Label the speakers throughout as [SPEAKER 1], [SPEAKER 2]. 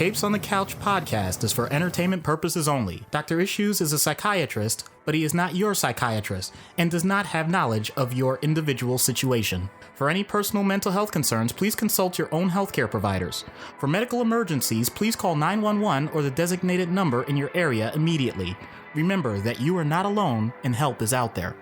[SPEAKER 1] Capes on the Couch podcast is for entertainment purposes only. Dr. Issues is a psychiatrist, but he is not your psychiatrist and does not have knowledge of your individual situation. For any personal mental health concerns, please consult your own healthcare providers. For medical emergencies, please call 911 or the designated number in your area immediately. Remember that you are not alone and help is out there.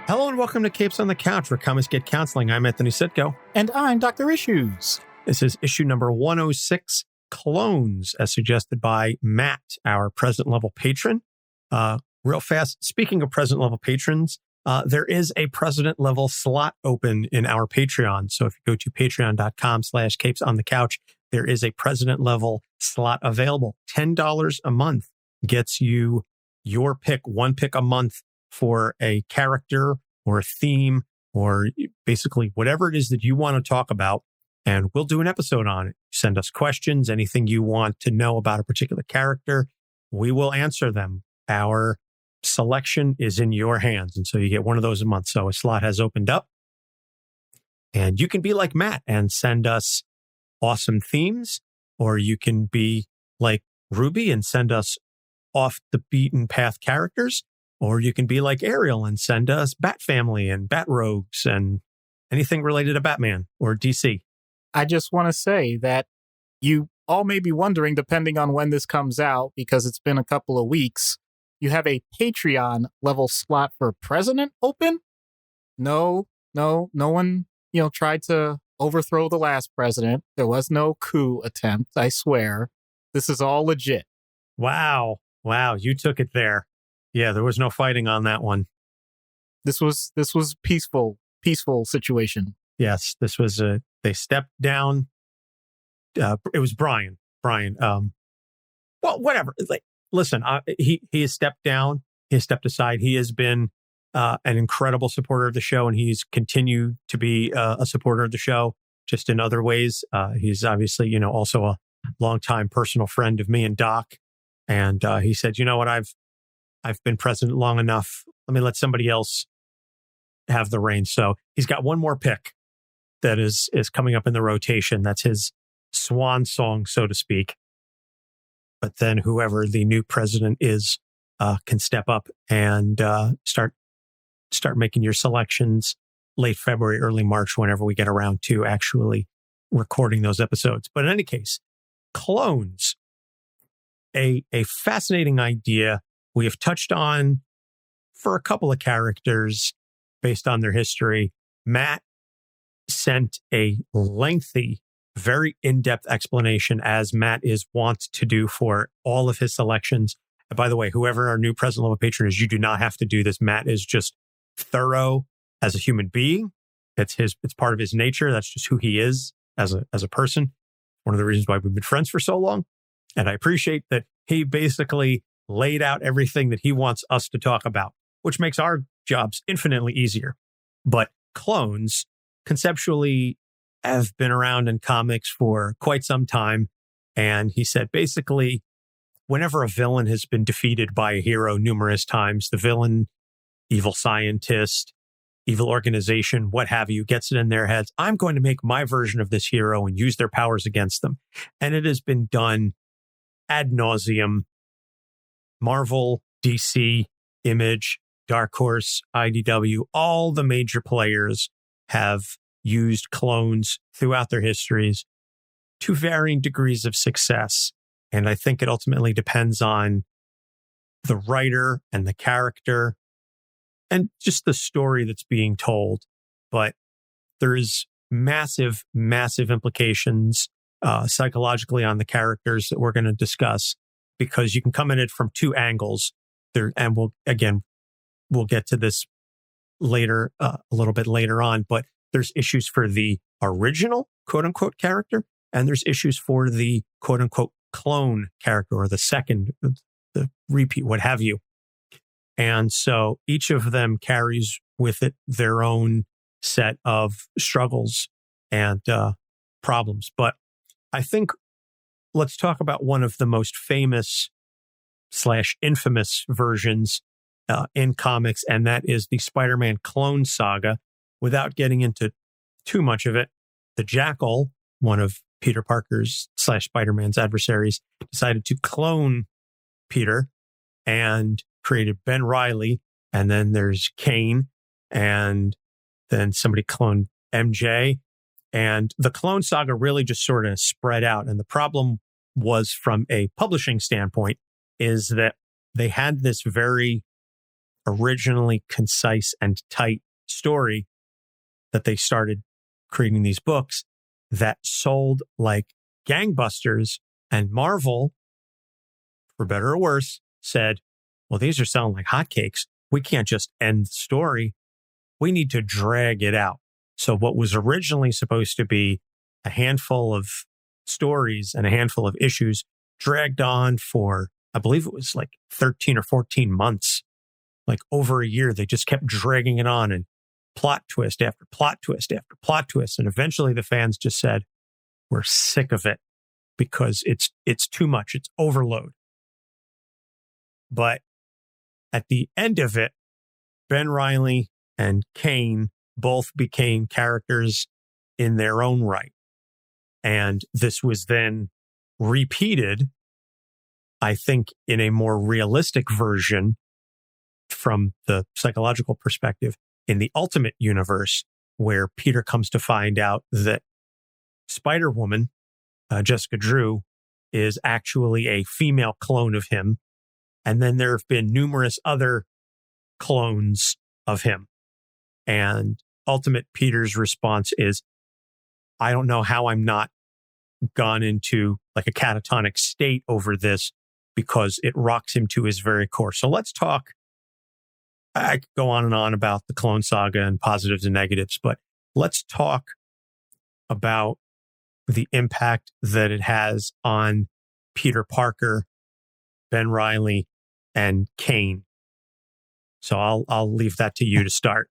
[SPEAKER 2] Hello and welcome to Capes on the Couch, where comics get counseling. I'm Anthony Sitko.
[SPEAKER 1] And I'm Dr. Issues.
[SPEAKER 2] This is issue number 106, Clones, as suggested by Matt, our president-level patron. Real fast, speaking of president-level patrons, there is a president-level slot open in our Patreon. So if you go to patreon.com/Capes on the Couch, there is a president-level slot available. $10 a month gets you your pick, one pick a month for a character or a theme or basically whatever it is that you want to talk about. And we'll do an episode on it. Send us questions, anything you want to know about a particular character. We will answer them. Our selection is in your hands. And so you get one of those a month. So a slot has opened up. And you can be like Matt and send us awesome themes, or you can be like Ruby and send us off the beaten path characters. Or you can be like Ariel and send us Bat Family and Bat Rogues and anything related to Batman or DC.
[SPEAKER 1] I just want to say that you all may be wondering, depending on when this comes out, because it's been a couple of weeks, you have a Patreon level slot for president open? No one, tried to overthrow the last president. There was no coup attempt, I swear. This is all legit.
[SPEAKER 2] Wow, you took it there. Yeah, there was no fighting on that one.
[SPEAKER 1] This was peaceful situation.
[SPEAKER 2] Yes, this was they stepped down. It was Brian. Well, whatever. Listen, he has stepped down. He has stepped aside. He has been an incredible supporter of the show, and he's continued to be a supporter of the show, just in other ways. He's obviously, also a longtime personal friend of me and Doc. And he said, you know what, I've been president long enough. Let me let somebody else have the reins. So he's got one more pick that is coming up in the rotation. That's his swan song, so to speak. But then whoever the new president is can step up and start making your selections late February, early March, whenever we get around to actually recording those episodes. But in any case, clones, a fascinating idea. We have touched on for a couple of characters based on their history. Matt sent a lengthy, very in-depth explanation, as Matt is wont to do for all of his selections. And by the way, whoever our new president level patron is, you do not have to do this. Matt is just thorough as a human being. It's part of his nature. That's just who he is as a person. One of the reasons why we've been friends for so long. And I appreciate that he basically laid out everything that he wants us to talk about, which makes our jobs infinitely easier. But clones conceptually have been around in comics for quite some time. And he said, basically, whenever a villain has been defeated by a hero numerous times, the villain, evil scientist, evil organization, what have you, gets it in their heads, I'm going to make my version of this hero and use their powers against them. And it has been done ad nauseum. Marvel, DC, Image, Dark Horse, IDW, all the major players have used clones throughout their histories to varying degrees of success. And I think it ultimately depends on the writer and the character and just the story that's being told. But there's massive implications psychologically on the characters that we're going to discuss, because you can come at it from two angles there. And we'll get to this later, a little bit later on, but there's issues for the original quote unquote character. And there's issues for the quote unquote clone character, or the second, the repeat, what have you. And so each of them carries with it their own set of struggles and problems. But I think let's talk about one of the most famous / infamous versions in comics, and that is the Spider-Man clone saga, without getting into too much of it. The Jackal, one of Peter Parker's / Spider-Man's adversaries, decided to clone Peter and created Ben Reilly. And then there's Kane, and then somebody cloned MJ. And the clone saga really just sort of spread out. And the problem was, from a publishing standpoint, is that they had this very originally concise and tight story that they started creating these books that sold like gangbusters. And Marvel, for better or worse, said, well, these are selling like hotcakes. We can't just end the story. We need to drag it out. So what was originally supposed to be a handful of stories and a handful of issues dragged on for, I believe it was like 13 or 14 months, like over a year. They just kept dragging it on, and plot twist after plot twist after plot twist. And eventually the fans just said, we're sick of it because it's too much. It's overload. But at the end of it, Ben Reilly and Kane both became characters in their own right. And this was then repeated, I think, in a more realistic version from the psychological perspective in the Ultimate Universe, where Peter comes to find out that Spider-Woman, Jessica Drew, is actually a female clone of him. And then there have been numerous other clones of him. And Ultimate Peter's response is, I don't know how I'm not gone into like a catatonic state over this, because it rocks him to his very core. So let's talk. I could go on and on about the Clone Saga and positives and negatives, but let's talk about the impact that it has on Peter Parker, Ben Reilly, and Kane. So I'll leave that to you to start.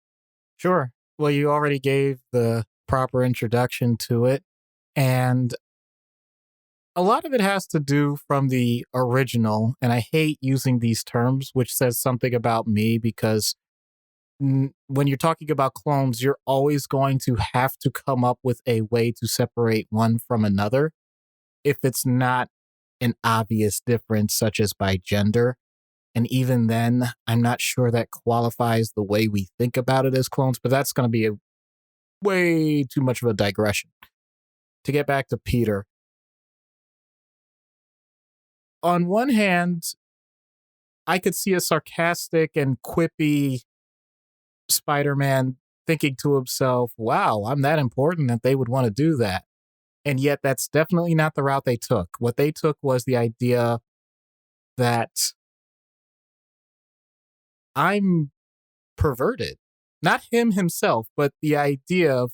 [SPEAKER 1] Sure. Well, you already gave the proper introduction to it, and a lot of it has to do from the original, and I hate using these terms, which says something about me, because when you're talking about clones, you're always going to have to come up with a way to separate one from another if it's not an obvious difference, such as by gender. And even then, I'm not sure that qualifies the way we think about it as clones, but that's going to be a way too much of a digression. To get back to Peter, on one hand, I could see a sarcastic and quippy Spider-Man thinking to himself, wow, I'm that important that they would want to do that. And yet that's definitely not the route they took. What they took was the idea that I'm perverted. Not him himself, but the idea of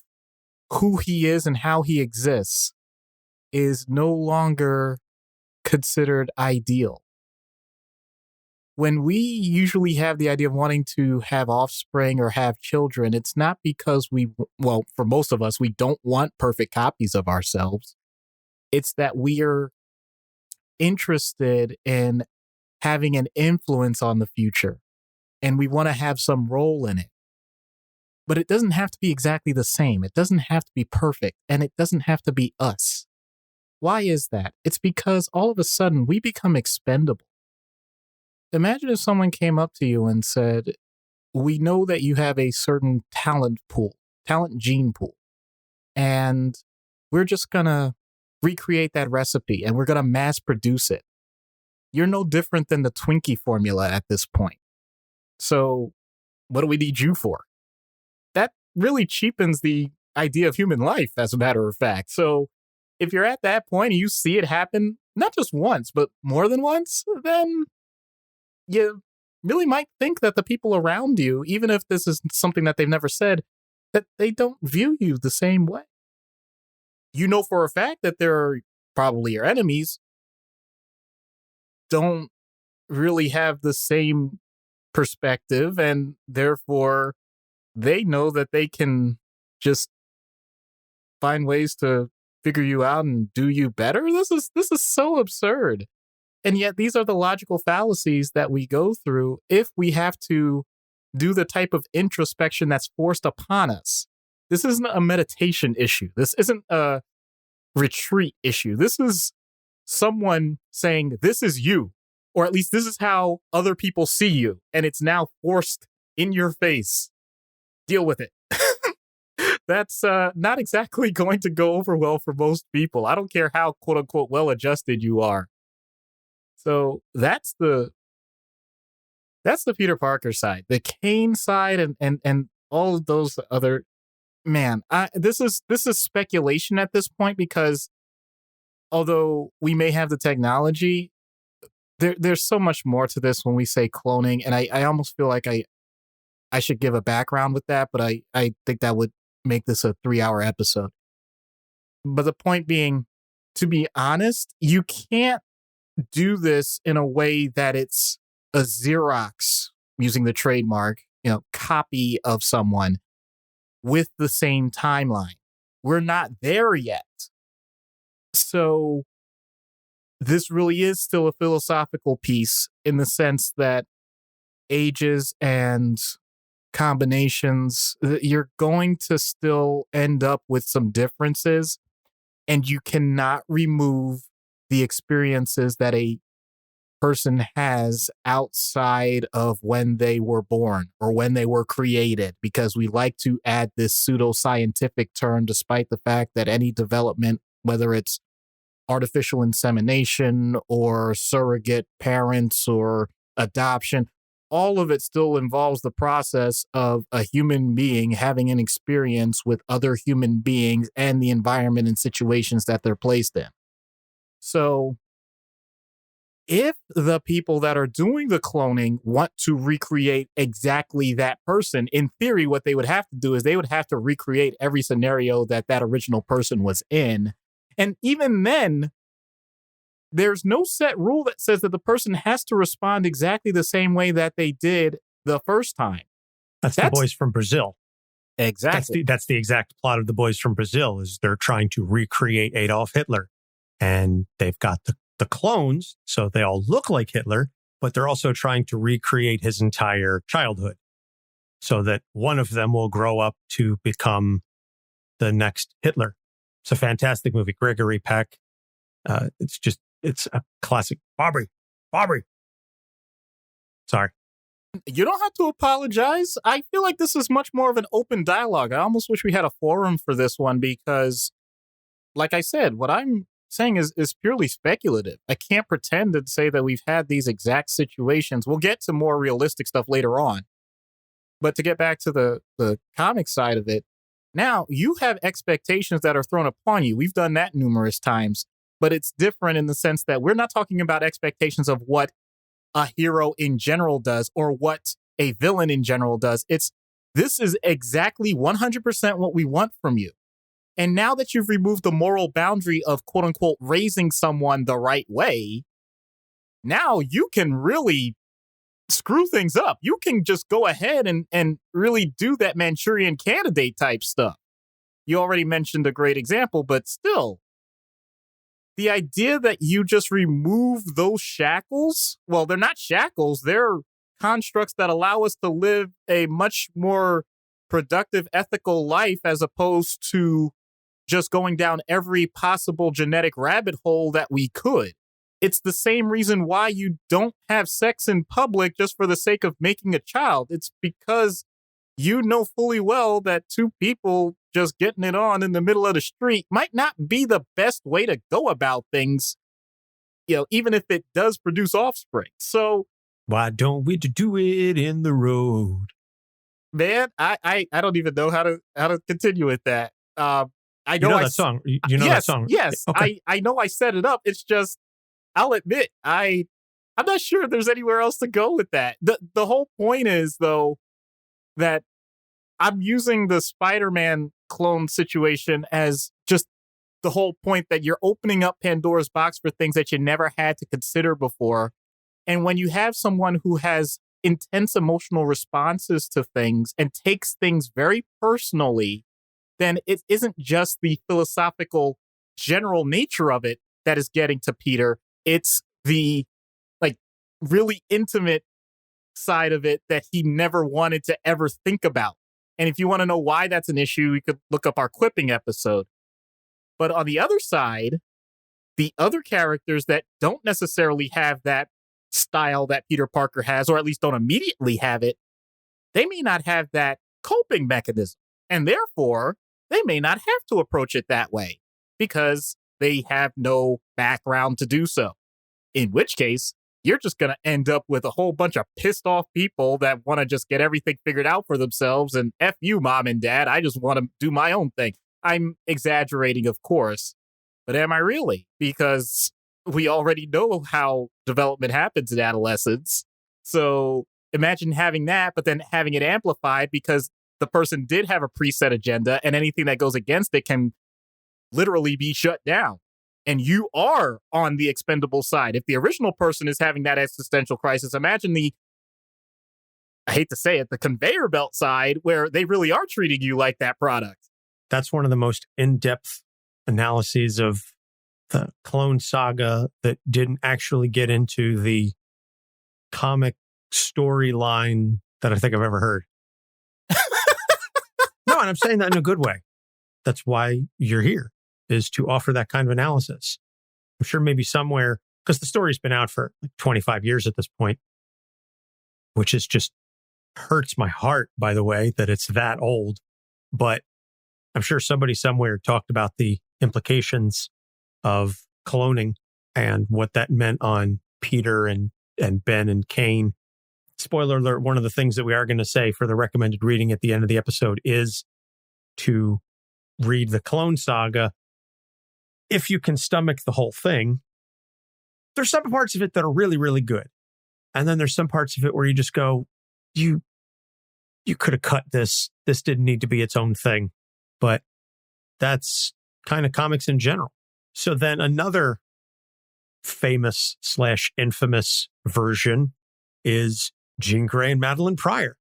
[SPEAKER 1] who he is and how he exists is no longer considered ideal. When we usually have the idea of wanting to have offspring or have children, it's not because for most of us, we don't want perfect copies of ourselves. It's that we're interested in having an influence on the future, and we want to have some role in it. But it doesn't have to be exactly the same. It doesn't have to be perfect, and it doesn't have to be us. Why is that? It's because all of a sudden we become expendable. Imagine if someone came up to you and said, we know that you have a certain talent gene pool, and we're just going to recreate that recipe and we're going to mass produce it. You're no different than the Twinkie formula at this point. So what do we need you for? That really cheapens the idea of human life, as a matter of fact. So if you're at that point and you see it happen, not just once, but more than once, then you really might think that the people around you, even if this is something that they've never said, that they don't view you the same way. You know for a fact that they're probably your enemies, don't really have the same perspective, and therefore they know that they can just find ways to figure you out and do you better. This is so absurd. And yet these are the logical fallacies that we go through if we have to do the type of introspection that's forced upon us. This isn't a meditation issue. This isn't a retreat issue. This is someone saying, this is you, or at least this is how other people see you. And it's now forced in your face. Deal with it. That's not exactly going to go over well for most people. I don't care how quote unquote well adjusted you are. So that's the Peter Parker side. The Kane side and all of those other, man, this is speculation at this point, because although we may have the technology, there's so much more to this when we say cloning, and I almost feel like I should give a background with that, but I think that would make this a 3-hour episode. But the point being, to be honest, you can't do this in a way that it's a Xerox, using the trademark, copy of someone with the same timeline. We're not there yet. So this really is still a philosophical piece, in the sense that ages and combinations, you're going to still end up with some differences, and you cannot remove the experiences that a person has outside of when they were born or when they were created, because we like to add this pseudoscientific term, despite the fact that any development, whether it's artificial insemination or surrogate parents or adoption, all of it still involves the process of a human being having an experience with other human beings and the environment and situations that they're placed in. So if the people that are doing the cloning want to recreate exactly that person, in theory, what they would have to do is they would have to recreate every scenario that original person was in. And even then, there's no set rule that says that the person has to respond exactly the same way that they did the first time.
[SPEAKER 2] That's the Boys from Brazil.
[SPEAKER 1] Exactly.
[SPEAKER 2] That's the exact plot of the Boys from Brazil, is they're trying to recreate Adolf Hitler. And they've got the clones, so they all look like Hitler, but they're also trying to recreate his entire childhood so that one of them will grow up to become the next Hitler. It's a fantastic movie. Gregory Peck. It's a classic. Bobby. Sorry.
[SPEAKER 1] You don't have to apologize. I feel like this is much more of an open dialogue. I almost wish we had a forum for this one, because, like I said, what I'm saying is purely speculative. I can't pretend to say that we've had these exact situations. We'll get to more realistic stuff later on. But to get back to the comic side of it, now you have expectations that are thrown upon you. We've done that numerous times, but it's different in the sense that we're not talking about expectations of what a hero in general does or what a villain in general does. This is exactly 100% what we want from you. And now that you've removed the moral boundary of quote unquote raising someone the right way, now you can really screw things up. You can just go ahead and really do that Manchurian Candidate type stuff. You already mentioned a great example, but still, the idea that you just remove those shackles, well, they're not shackles. They're constructs that allow us to live a much more productive, ethical life, as opposed to just going down every possible genetic rabbit hole that we could. It's the same reason why you don't have sex in public just for the sake of making a child. It's because you know fully well that two people just getting it on in the middle of the street might not be the best way to go about things, even if it does produce offspring. So
[SPEAKER 2] why don't we do it in the road?
[SPEAKER 1] Man, I don't even know how to continue with that. I know
[SPEAKER 2] that song. You know that song.
[SPEAKER 1] Yes, okay. I know I set it up. It's just, I'll admit, I'm not sure there's anywhere else to go with that. The whole point is, though, that I'm using the Spider-Man clone situation as just the whole point that you're opening up Pandora's box for things that you never had to consider before. And when you have someone who has intense emotional responses to things and takes things very personally, then it isn't just the philosophical general nature of it that is getting to Peter. It's the really intimate side of it that he never wanted to ever think about. And if you want to know why that's an issue, you could look up our quipping episode. But on the other side, the other characters that don't necessarily have that style that Peter Parker has, or at least don't immediately have it, they may not have that coping mechanism. And therefore, they may not have to approach it that way because they have no background to do so. In which case, you're just going to end up with a whole bunch of pissed off people that want to just get everything figured out for themselves. And F you, mom and dad, I just want to do my own thing. I'm exaggerating, of course, but am I really? Because we already know how development happens in adolescence. So imagine having that, but then having it amplified because the person did have a preset agenda and anything that goes against it can literally be shut down. And you are on the expendable side. If the original person is having that existential crisis, imagine I hate to say it, the conveyor belt side where they really are treating you like that product.
[SPEAKER 2] That's one of the most in-depth analyses of the Clone Saga that didn't actually get into the comic storyline that I think I've ever heard. No, and I'm saying that in a good way. That's why you're here, is to offer that kind of analysis. I'm sure maybe somewhere, because the story's been out for like 25 years at this point, which is just hurts my heart, by the way, that it's that old. But I'm sure somebody somewhere talked about the implications of cloning and what that meant on Peter and Ben and Kane. Spoiler alert, one of the things that we are going to say for the recommended reading at the end of the episode is to read the Clone Saga. If you can stomach the whole thing, there's some parts of it that are really, really good. And then there's some parts of it where you just go, you could have cut this. This didn't need to be its own thing. But that's kind of comics in general. So then another famous / infamous version is Jean Grey and Madelyne Pryor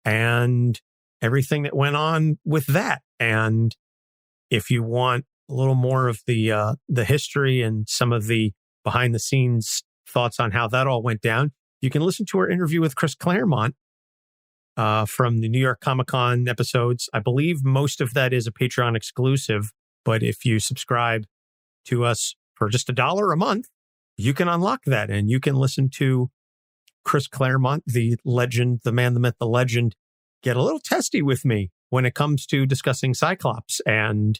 [SPEAKER 2] and everything that went on with that. And if you want a little more of the history and some of the behind the scenes thoughts on how that all went down, you can listen to our interview with Chris Claremont from the New York Comic-Con episodes. I believe most of that is a Patreon exclusive, but if you subscribe to us for just $1 a month, you can unlock that and you can listen to Chris Claremont, the legend, the man, the myth, the legend, get a little testy with me when it comes to discussing Cyclops and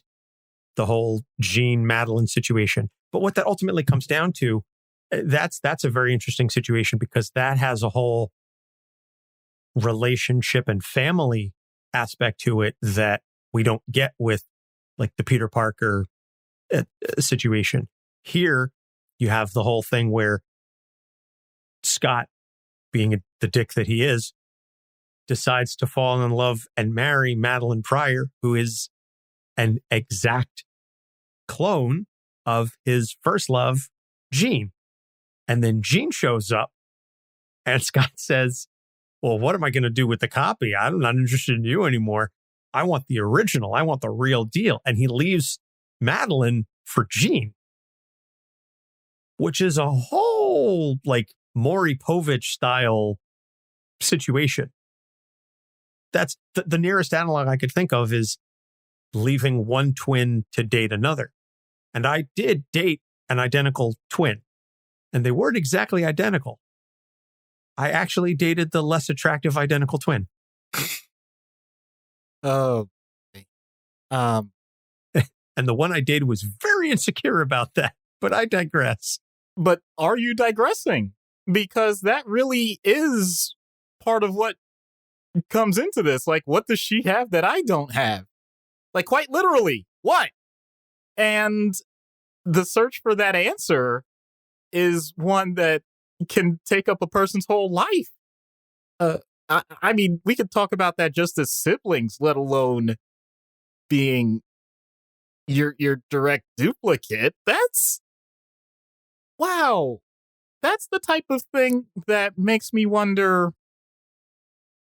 [SPEAKER 2] the whole Jean Madelyne situation. But what that ultimately comes down to, that's a very interesting situation because that has a whole relationship and family aspect to it that we don't get with like the Peter Parker situation. Here, you have the whole thing where Scott, being the dick that he is, decides to fall in love and marry Madelyne Pryor, who is an exact clone of his first love, Jean. And then Jean shows up and Scott says, well, what am I going to do with the copy? I'm not interested in you anymore. I want the original. I want the real deal. And he leaves Madelyne for Jean, which is a whole like Maury Povich style situation. That's the nearest analog I could think of is leaving one twin to date another. And I did date an identical twin, and they weren't exactly identical. I actually dated the less attractive identical twin.
[SPEAKER 1] Oh.
[SPEAKER 2] And the one I dated was very insecure about that, but I digress.
[SPEAKER 1] But are you digressing? Because that really is part of what comes into this. Like, what does she have that I don't have? Like, quite literally, what? And the search for that answer is one that can take up a person's whole life. I mean, we could talk about that just as siblings, let alone being your direct duplicate. That's wow. That's the type of thing that makes me wonder.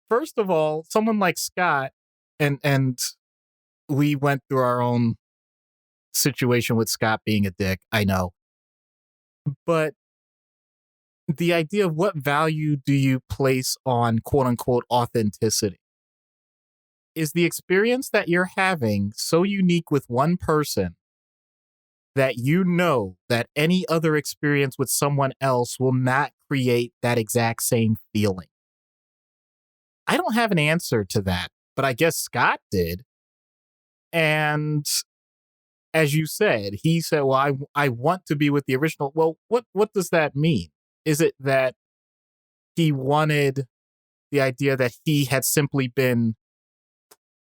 [SPEAKER 1] First of all, someone like Scott, and we went through our own situation with Scott being a dick, I know. But the idea of what value do you place on quote unquote authenticity? is the experience that you're having so unique with one person that you know that any other experience with someone else will not create that exact same feeling? I don't have an answer to that, but I guess Scott did. And as you said, he said, well, I want to be with the original. Well, what does that mean? Is it that he wanted the idea that he had simply been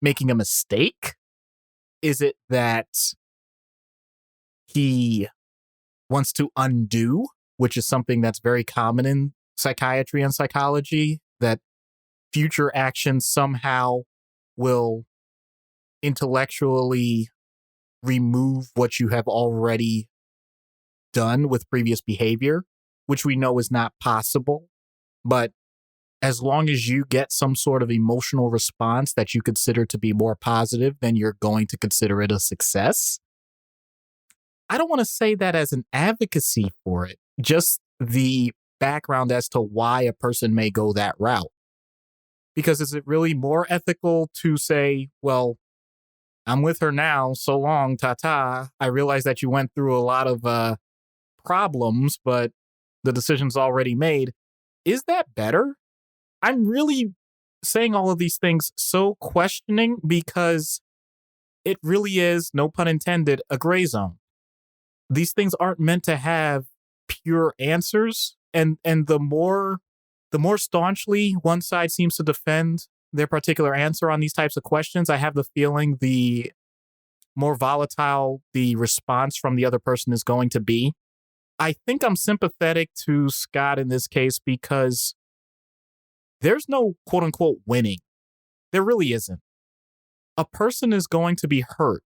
[SPEAKER 1] making a mistake? Is it that he wants to undo, which is something that's very common in psychiatry and psychology, that future actions somehow will intellectually remove what you have already done with previous behavior, which we know is not possible. But as long as you get some sort of emotional response that you consider to be more positive, then you're going to consider it a success. I don't want to say that as an advocacy for it, just the background as to why a person may go that route. Because is it really more ethical to say, well, I'm with her now, so long, ta-ta. I realize that you went through a lot of problems, but the decision's already made. Is that better? I'm really saying all of these things so questioning because it really is, no pun intended, a gray zone. These things aren't meant to have pure answers, and the more staunchly one side seems to defend their particular answer on these types of questions, I have the feeling the more volatile the response from the other person is going to be. I think I'm sympathetic to Scott in this case because there's no quote unquote winning. There really isn't. A person is going to be hurt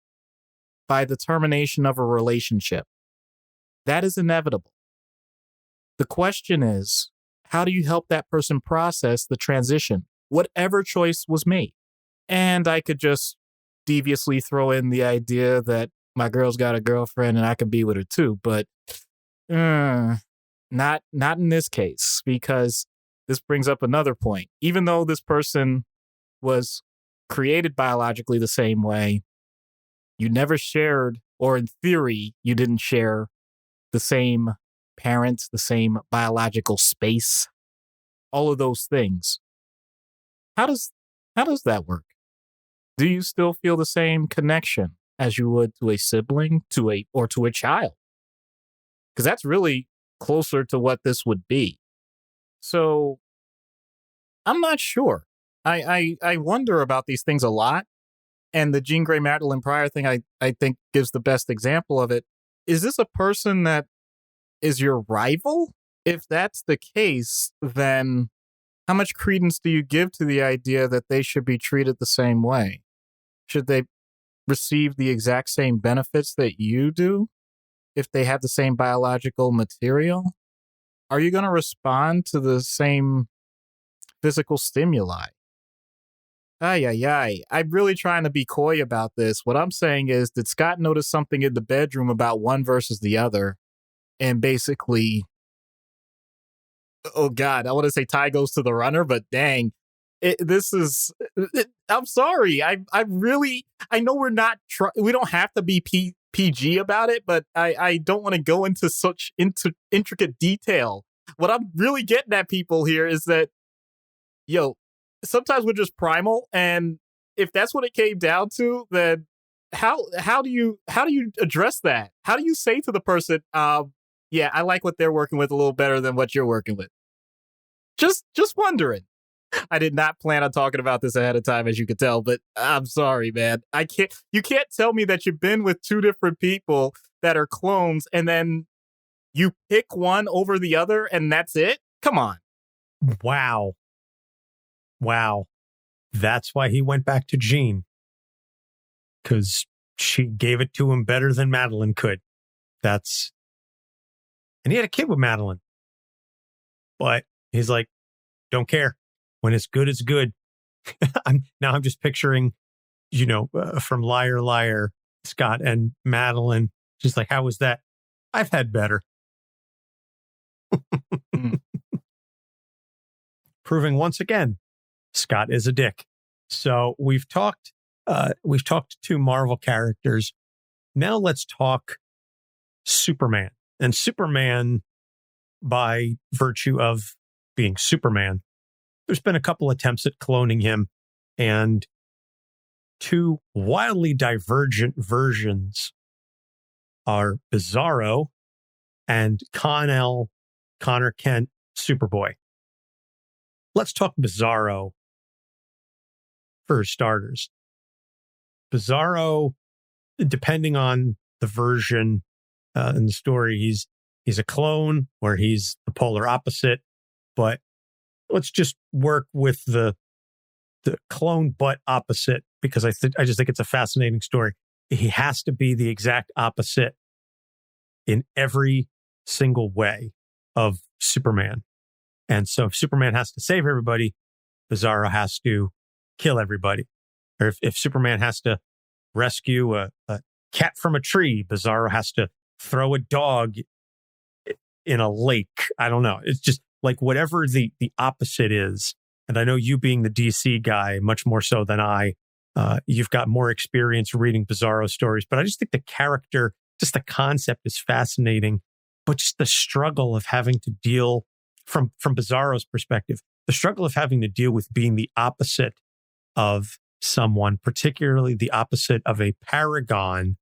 [SPEAKER 1] by the termination of a relationship. That is inevitable. The question is, how do you help that person process the transition, whatever choice was made? And I could just deviously throw in the idea that my girl's got a girlfriend and I could be with her too, but not in this case, because this brings up another point. Even though this person was created biologically the same way, you never shared, or in theory, you didn't share the same parents, the same biological space, all of those things. How does that work? Do you still feel the same connection as you would to a sibling, to a child? Because that's really closer to what this would be. So I'm not sure. I wonder about these things a lot. And the Jean Grey Madelyne Pryor thing, I think, gives the best example of it. Is this a person that is your rival? If that's the case, then how much credence do you give to the idea that they should be treated the same way? Should they receive the exact same benefits that you do if they have the same biological material? Are you going to respond to the same physical stimuli? I'm really trying to be coy about this. What I'm saying is, did Scott notice something in the bedroom about one versus the other? And basically, oh God, I want to say tie goes to the runner, but dang, I'm sorry. I know we don't have to be PG about it, but I don't want to go into such intricate detail. What I'm really getting at people here is that, sometimes we're just primal, and if that's what it came down to, then how do you address that? How do you say to the person, yeah, I like what they're working with a little better than what you're working with? Just wondering. I did not plan on talking about this ahead of time, as you could tell, but I'm sorry, man. You can't tell me that you've been with two different people that are clones and then you pick one over the other and that's it? Come on.
[SPEAKER 2] Wow. That's why he went back to Jean. Because she gave it to him better than Madelyne could. And he had a kid with Madelyne. But he's like, don't care. When it's good, it's good. I'm just picturing, from Liar, Liar, Scott and Madelyne. She's like, how was that? I've had better. Proving once again, Scott is a dick. So we've talked two Marvel characters. Now let's talk Superman. And Superman, by virtue of being Superman, there's been a couple attempts at cloning him, and two wildly divergent versions are Bizarro and Kon-El, Connor Kent, Superboy. Let's talk Bizarro for starters. Bizarro, depending on the version in the story, he's a clone or he's the polar opposite. But let's just work with the clone but opposite, because I just think it's a fascinating story. He has to be the exact opposite in every single way of Superman. And so if Superman has to save everybody, Bizarro has to kill everybody. Or if Superman has to rescue a cat from a tree, Bizarro has to throw a dog in a lake. I don't know. It's just like whatever the opposite is. And I know you being the DC guy, much more so than I, you've got more experience reading Bizarro stories. But I just think the character, just the concept is fascinating. But just the struggle of having to deal, from Bizarro's perspective, the struggle of having to deal with being the opposite of someone, particularly the opposite of a paragon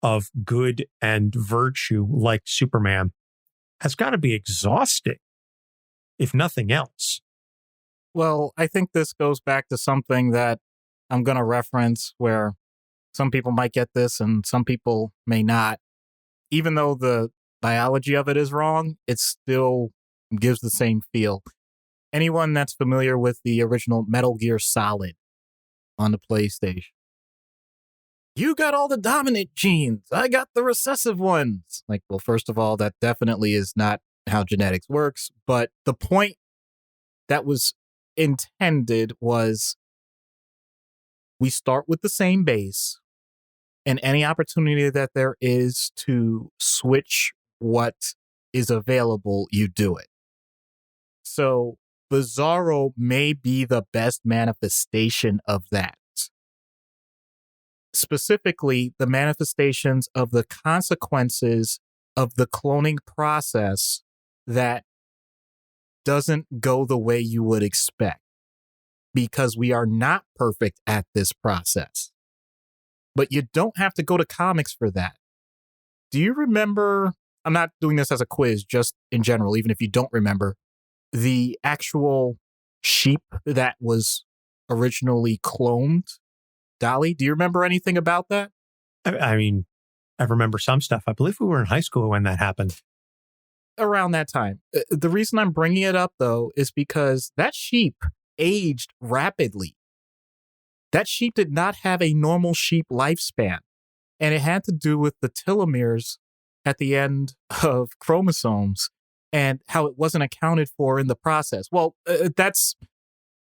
[SPEAKER 2] of good and virtue like Superman, has got to be exhausting, if nothing else.
[SPEAKER 1] Well, I think this goes back to something that I'm going to reference where some people might get this and some people may not. Even though the biology of it is wrong, it still gives the same feel. Anyone that's familiar with the original Metal Gear Solid on the PlayStation, you got all the dominant genes, I got the recessive ones. Like, well, first of all, that definitely is not how genetics works. But the point that was intended was we start with the same base, and any opportunity that there is to switch what is available, you do it. So Bizarro may be the best manifestation of that. Specifically, the manifestations of the consequences of the cloning process that doesn't go the way you would expect, because we are not perfect at this process. But you don't have to go to comics for that. Do you remember, I'm not doing this as a quiz, just in general, even if you don't remember, the actual sheep that was originally cloned? Dolly, do you remember anything about that?
[SPEAKER 2] I mean, I remember some stuff. I believe we were in high school when that happened.
[SPEAKER 1] Around that time. The reason I'm bringing it up, though, is because that sheep aged rapidly. That sheep did not have a normal sheep lifespan, and it had to do with the telomeres at the end of chromosomes and how it wasn't accounted for in the process. Well, that's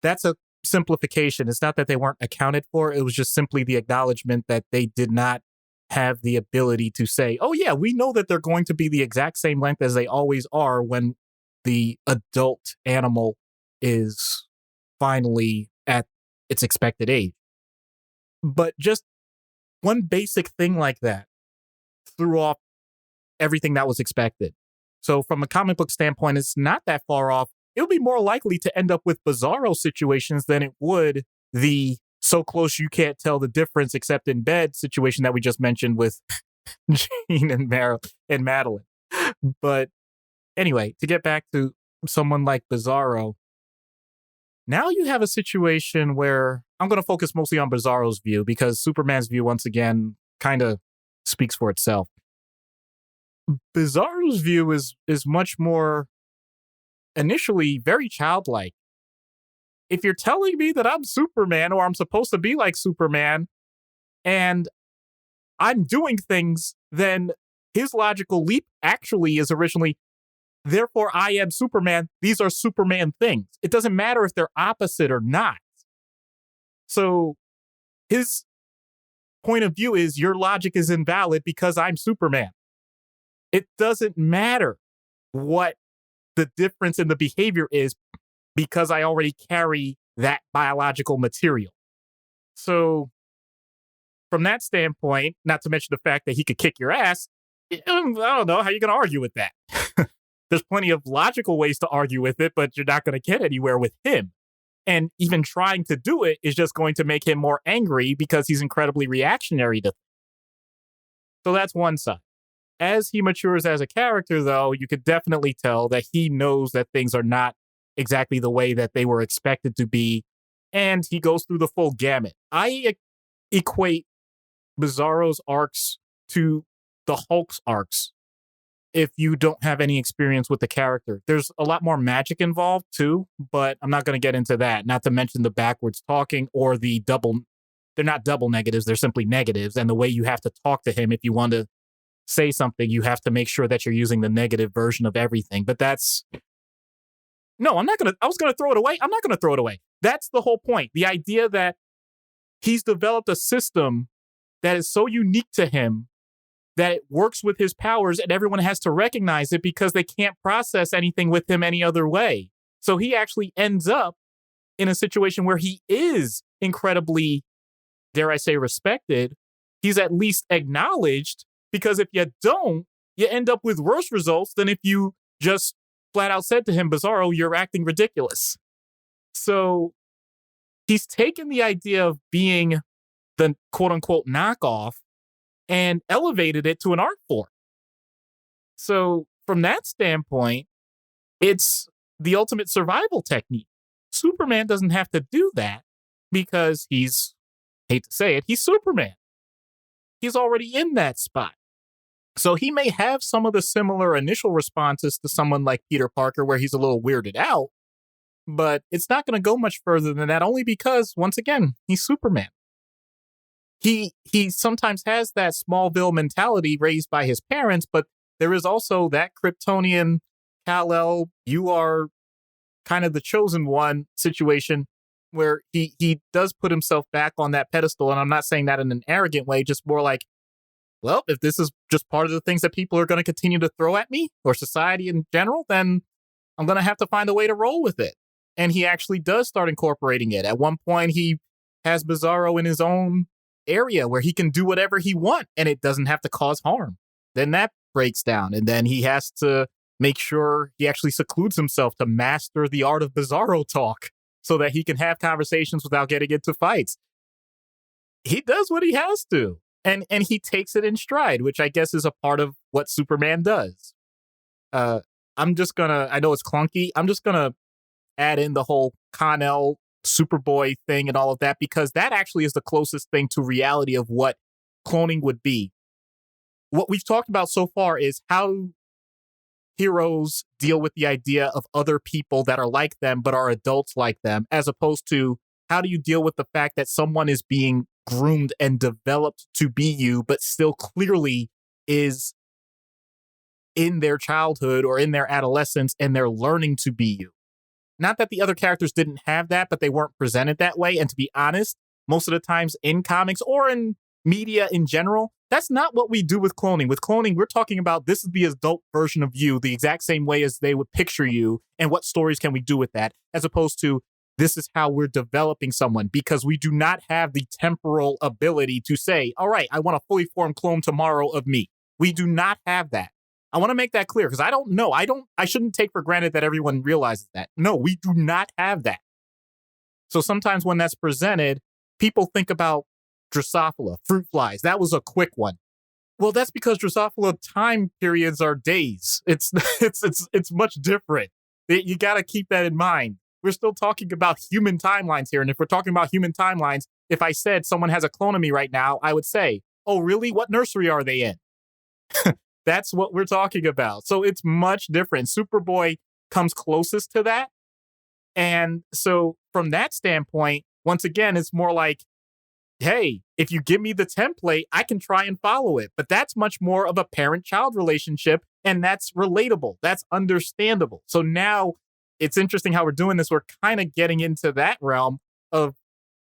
[SPEAKER 1] a simplification. It's not that they weren't accounted for. It was just simply the acknowledgement that they did not have the ability to say, oh yeah, we know that they're going to be the exact same length as they always are when the adult animal is finally at its expected age. But just one basic thing like that threw off everything that was expected. So from a comic book standpoint, it's not that far off. It would be more likely to end up with Bizarro situations than it would the so close you can't tell the difference except in bed situation that we just mentioned with Jean and Madelyne. But anyway, to get back to someone like Bizarro, now you have a situation where I'm going to focus mostly on Bizarro's view because Superman's view, once again, kind of speaks for itself. Bizarro's view is much more initially very childlike. If you're telling me that I'm Superman or I'm supposed to be like Superman and I'm doing things, then his logical leap actually is originally, therefore I am Superman. These are Superman things. It doesn't matter if they're opposite or not. So his point of view is your logic is invalid because I'm Superman. It doesn't matter what the difference in the behavior is because I already carry that biological material. So from that standpoint, not to mention the fact that he could kick your ass, I don't know how you're going to argue with that. There's plenty of logical ways to argue with it, but you're not going to get anywhere with him. And even trying to do it is just going to make him more angry because he's incredibly reactionary to. So that's one side. As he matures as a character, though, you could definitely tell that he knows that things are not exactly the way that they were expected to be. And he goes through the full gamut. I equate Bizarro's arcs to the Hulk's arcs if you don't have any experience with the character. There's a lot more magic involved too, but I'm not going to get into that. Not to mention the backwards talking or the double. They're not double negatives. They're simply negatives. And the way you have to talk to him, if you want to say something, you have to make sure that you're using the negative version of everything. But no, I'm not going to, I was going to throw it away. I'm not going to throw it away. That's the whole point. The idea that he's developed a system that is so unique to him that it works with his powers and everyone has to recognize it because they can't process anything with him any other way. So he actually ends up in a situation where he is incredibly, dare I say, respected. He's at least acknowledged, because if you don't, you end up with worse results than if you just flat out said to him, Bizarro, you're acting ridiculous. So he's taken the idea of being the quote unquote knockoff and elevated it to an art form. So from that standpoint, it's the ultimate survival technique. Superman doesn't have to do that because he's, hate to say it, he's Superman. He's already in that spot. So he may have some of the similar initial responses to someone like Peter Parker where he's a little weirded out, but it's not going to go much further than that, only because, once again, he's Superman. He sometimes has that Smallville mentality raised by his parents, but there is also that Kryptonian, Kal-El, you are kind of the chosen one situation where he does put himself back on that pedestal. And I'm not saying that in an arrogant way, just more like, well, if this is just part of the things that people are going to continue to throw at me or society in general, then I'm going to have to find a way to roll with it. And he actually does start incorporating it. At one point, he has Bizarro in his own area where he can do whatever he wants and it doesn't have to cause harm. Then that breaks down. And then he has to make sure he actually secludes himself to master the art of Bizarro talk so that he can have conversations without getting into fights. He does what he has to. And he takes it in stride, which I guess is a part of what Superman does. I'm just going to, I know it's clunky, I'm just going to add in the whole Kon-El Superboy thing and all of that, because that actually is the closest thing to reality of what cloning would be. What we've talked about so far is how heroes deal with the idea of other people that are like them, but are adults like them, as opposed to how do you deal with the fact that someone is being groomed and developed to be you, but still clearly is in their childhood or in their adolescence and they're learning to be you. Not that the other characters didn't have that, but they weren't presented that way. And to be honest, most of the times in comics or in media in general, that's not what we do with cloning. With cloning, we're talking about this is the adult version of you, the exact same way as they would picture you, and what stories can we do with that, as opposed to this is how we're developing someone, because we do not have the temporal ability to say, all right, I want a fully formed clone tomorrow of me. We do not have that. I want to make that clear because I don't know. I shouldn't take for granted that everyone realizes that. No, we do not have that. So sometimes when that's presented, people think about Drosophila, fruit flies. That was a quick one. Well, that's because Drosophila time periods are days. It's much different. You got to keep that in mind. We're still talking about human timelines here. And if we're talking about human timelines, if I said someone has a clone of me right now, I would say, oh, really? What nursery are they in? That's what we're talking about. So it's much different. Superboy comes closest to that. And so from that standpoint, once again, it's more like, hey, if you give me the template, I can try and follow it. But that's much more of a parent-child relationship. And that's relatable. That's understandable. So now it's interesting how we're doing this. We're kind of getting into that realm of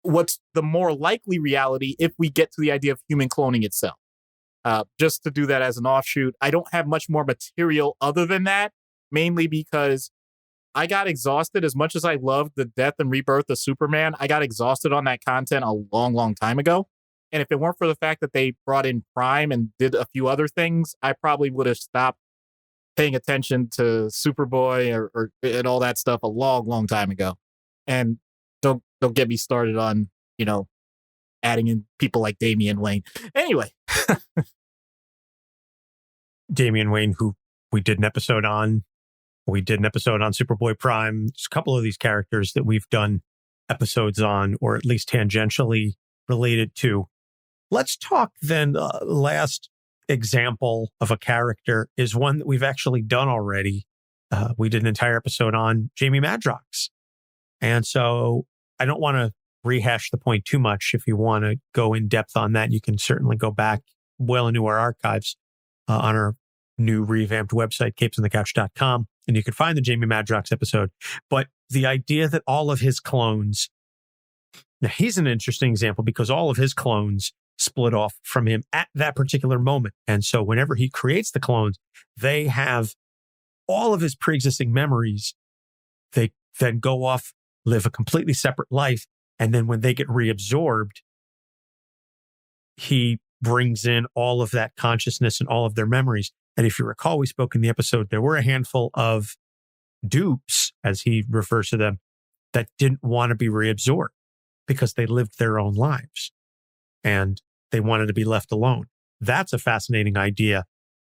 [SPEAKER 1] what's the more likely reality if we get to the idea of human cloning itself. Just to do that as an offshoot, I don't have much more material other than that, mainly because I got exhausted. As much as I loved the death and rebirth of Superman, I got exhausted on that content a long, long time ago. And if it weren't for the fact that they brought in Prime and did a few other things, I probably would have stopped paying attention to Superboy or and all that stuff a long, long time ago. And don't get me started on, adding in people like Damian Wayne. Anyway.
[SPEAKER 2] Damian Wayne, who we did an episode on. We did an episode on Superboy Prime. There's a couple of these characters that we've done episodes on, or at least tangentially related to. Let's talk then. Last example of a character is one that we've actually done already. We did an entire episode on Jamie Madrox. And so I don't want to rehash the point too much. If you want to go in depth on that, you can certainly go back well into our archives on our new revamped website, capesonthecouch.com. And you can find the Jamie Madrox episode. But the idea that all of his clones, now he's an interesting example because all of his clones split off from him at that particular moment. And so whenever he creates the clones, they have all of his pre-existing memories. They then go off, live a completely separate life. And then when they get reabsorbed, he brings in all of that consciousness and all of their memories. And if you recall, we spoke in the episode, there were a handful of dupes, as he refers to them, that didn't want to be reabsorbed because they lived their own lives and they wanted to be left alone. That's a fascinating idea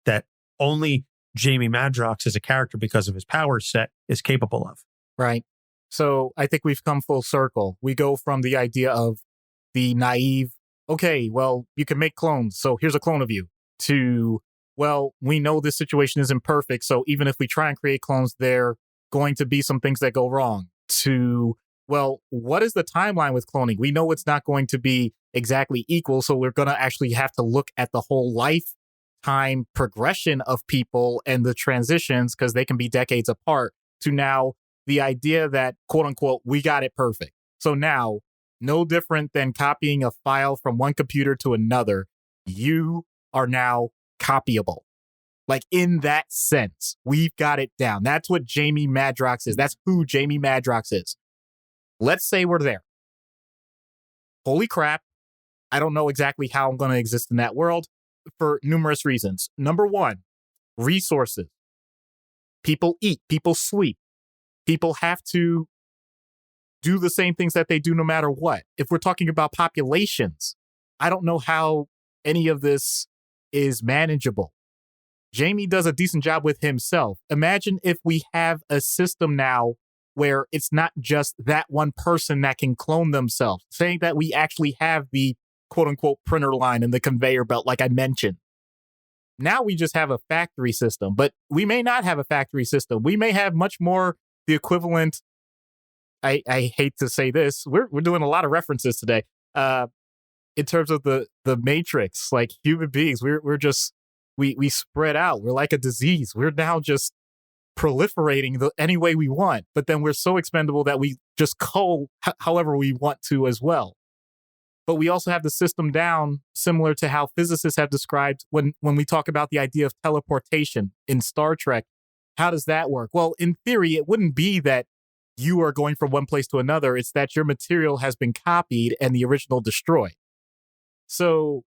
[SPEAKER 2] that only Jamie Madrox as a character, because of his power set, is capable of.
[SPEAKER 1] Right. So I think we've come full circle. We go from the idea of the naive, okay, well, you can make clones, so here's a clone of you, to, well, we know this situation isn't perfect, so even if we try and create clones, there are going to be some things that go wrong, to, well, what is the timeline with cloning? We know it's not going to be exactly equal, so we're going to actually have to look at the whole lifetime progression of people and the transitions, because they can be decades apart, to now the idea that, quote unquote, we got it perfect. So now, no different than copying a file from one computer to another, you are now copyable. Like, in that sense, we've got it down. That's what Jamie Madrox is. That's who Jamie Madrox is. Let's say we're there. Holy crap. I don't know exactly how I'm going to exist in that world for numerous reasons. Number one, resources. People eat, people sleep. People have to do the same things that they do no matter what. If we're talking about populations, I don't know how any of this is manageable. Jamie does a decent job with himself. Imagine if we have a system now where it's not just that one person that can clone themselves, saying that we actually have the quote unquote printer line and the conveyor belt, like I mentioned. Now we just have a factory system, but we may not have a factory system. We may have much more the equivalent. I hate to say this. We're doing a lot of references today. In terms of the Matrix, like human beings, we're just we spread out. We're like a disease. We're now just proliferating any way we want, but then we're so expendable that we just however we want to as well. But we also have the system down similar to how physicists have described when we talk about the idea of teleportation in Star Trek. How does that work? Well, in theory, it wouldn't be that you are going from one place to another. It's that your material has been copied and the original destroyed. So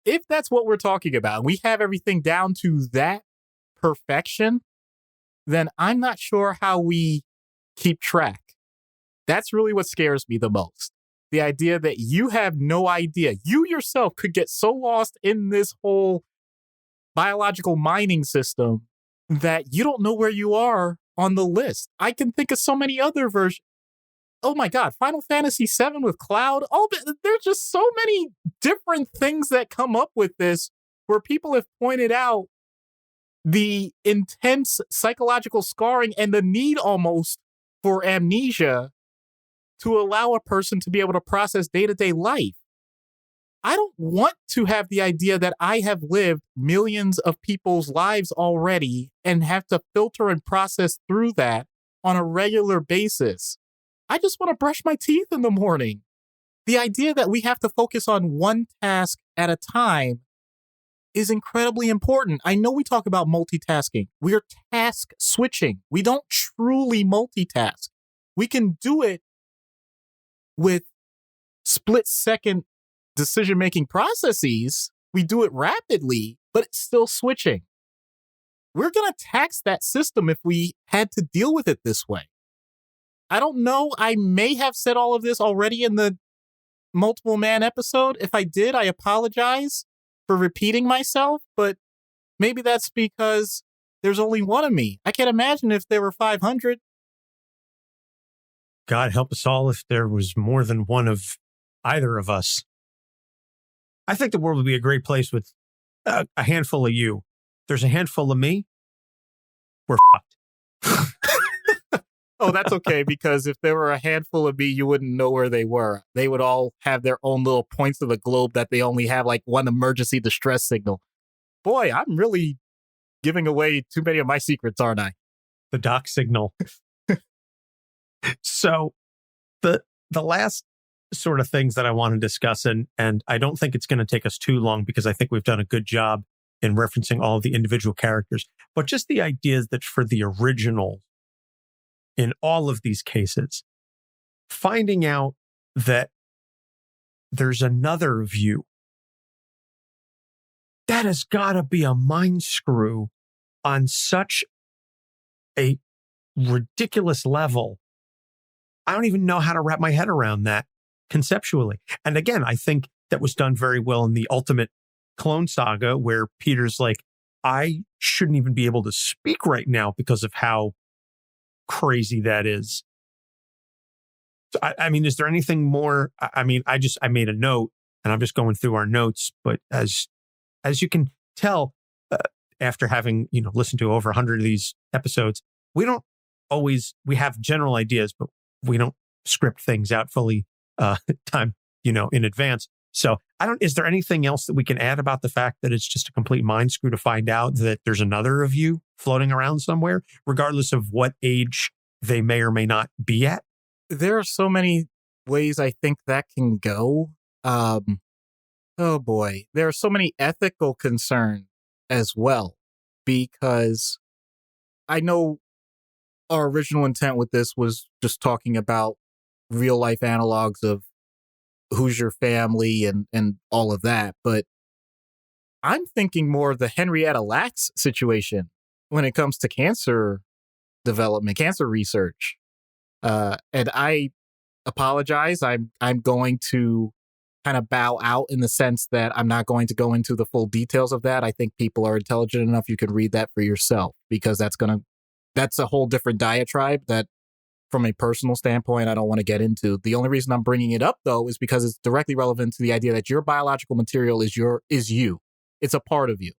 [SPEAKER 1] if that's what we're talking about, and we have everything down to that perfection, then I'm not sure how we keep track. That's really what scares me the most. The idea that you have no idea. You yourself could get so lost in this whole biological mining system that you don't know where you are on the list. I can think of so many other versions. Oh my God, Final Fantasy VII with Cloud. Oh, there's just so many different things that come up with this where people have pointed out the intense psychological scarring and the need almost for amnesia to allow a person to be able to process day-to-day life. I don't want to have the idea that I have lived millions of people's lives already and have to filter and process through that on a regular basis. I just want to brush my teeth in the morning. The idea that we have to focus on one task at a time is incredibly important. I know we talk about multitasking. We're task switching. We don't truly multitask. We can do it with split-second decision-making processes. We do it rapidly, but it's still switching. We're going to tax that system if we had to deal with it this way. I don't know. I may have said all of this already in the multiple man episode. If I did, I apologize for repeating myself, but maybe that's because there's only one of me. I can't imagine if there were 500.
[SPEAKER 2] God help us all if there was more than one of either of us. I think the world would be a great place with a handful of you. There's a handful of me. We're fucked.
[SPEAKER 1] Oh, that's okay, because if there were a handful of me, you wouldn't know where they were. They would all have their own little points of the globe that they only have like one emergency distress signal. Boy, I'm really giving away too many of my secrets, aren't I?
[SPEAKER 2] The doc signal. So the last sort of things that I want to discuss, and I don't think it's going to take us too long because I think we've done a good job in referencing all of the individual characters, but just the ideas that for the original, in all of these cases, finding out that there's another view, that has got to be a mind screw on such a ridiculous level. I don't even know how to wrap my head around that conceptually. And again, I think that was done very well in the Ultimate Clone Saga, where Peter's like, I shouldn't even be able to speak right now because of how crazy that is. So, I mean, is there anything more? I mean, I made a note and I'm just going through our notes, but as you can tell, after having, listened to over 100 of these episodes, we have general ideas, but we don't script things out fully, in advance. So is there anything else that we can add about the fact that it's just a complete mind screw to find out that there's another of you floating around somewhere, regardless of what age they may or may not be at?
[SPEAKER 1] There are so many ways I think that can go. Oh boy. There are so many ethical concerns as well, because I know our original intent with this was just talking about real life analogs of who's your family and all of that. But I'm thinking more of the Henrietta Lacks situation when it comes to cancer development, cancer research. And I apologize. I'm going to kind of bow out in the sense that I'm not going to go into the full details of that. I think people are intelligent enough. You can read that for yourself, because that's a whole different diatribe that, from a personal standpoint, I don't want to get into. The only reason I'm bringing it up, though, is because it's directly relevant to the idea that your biological material is you. It's a part of you.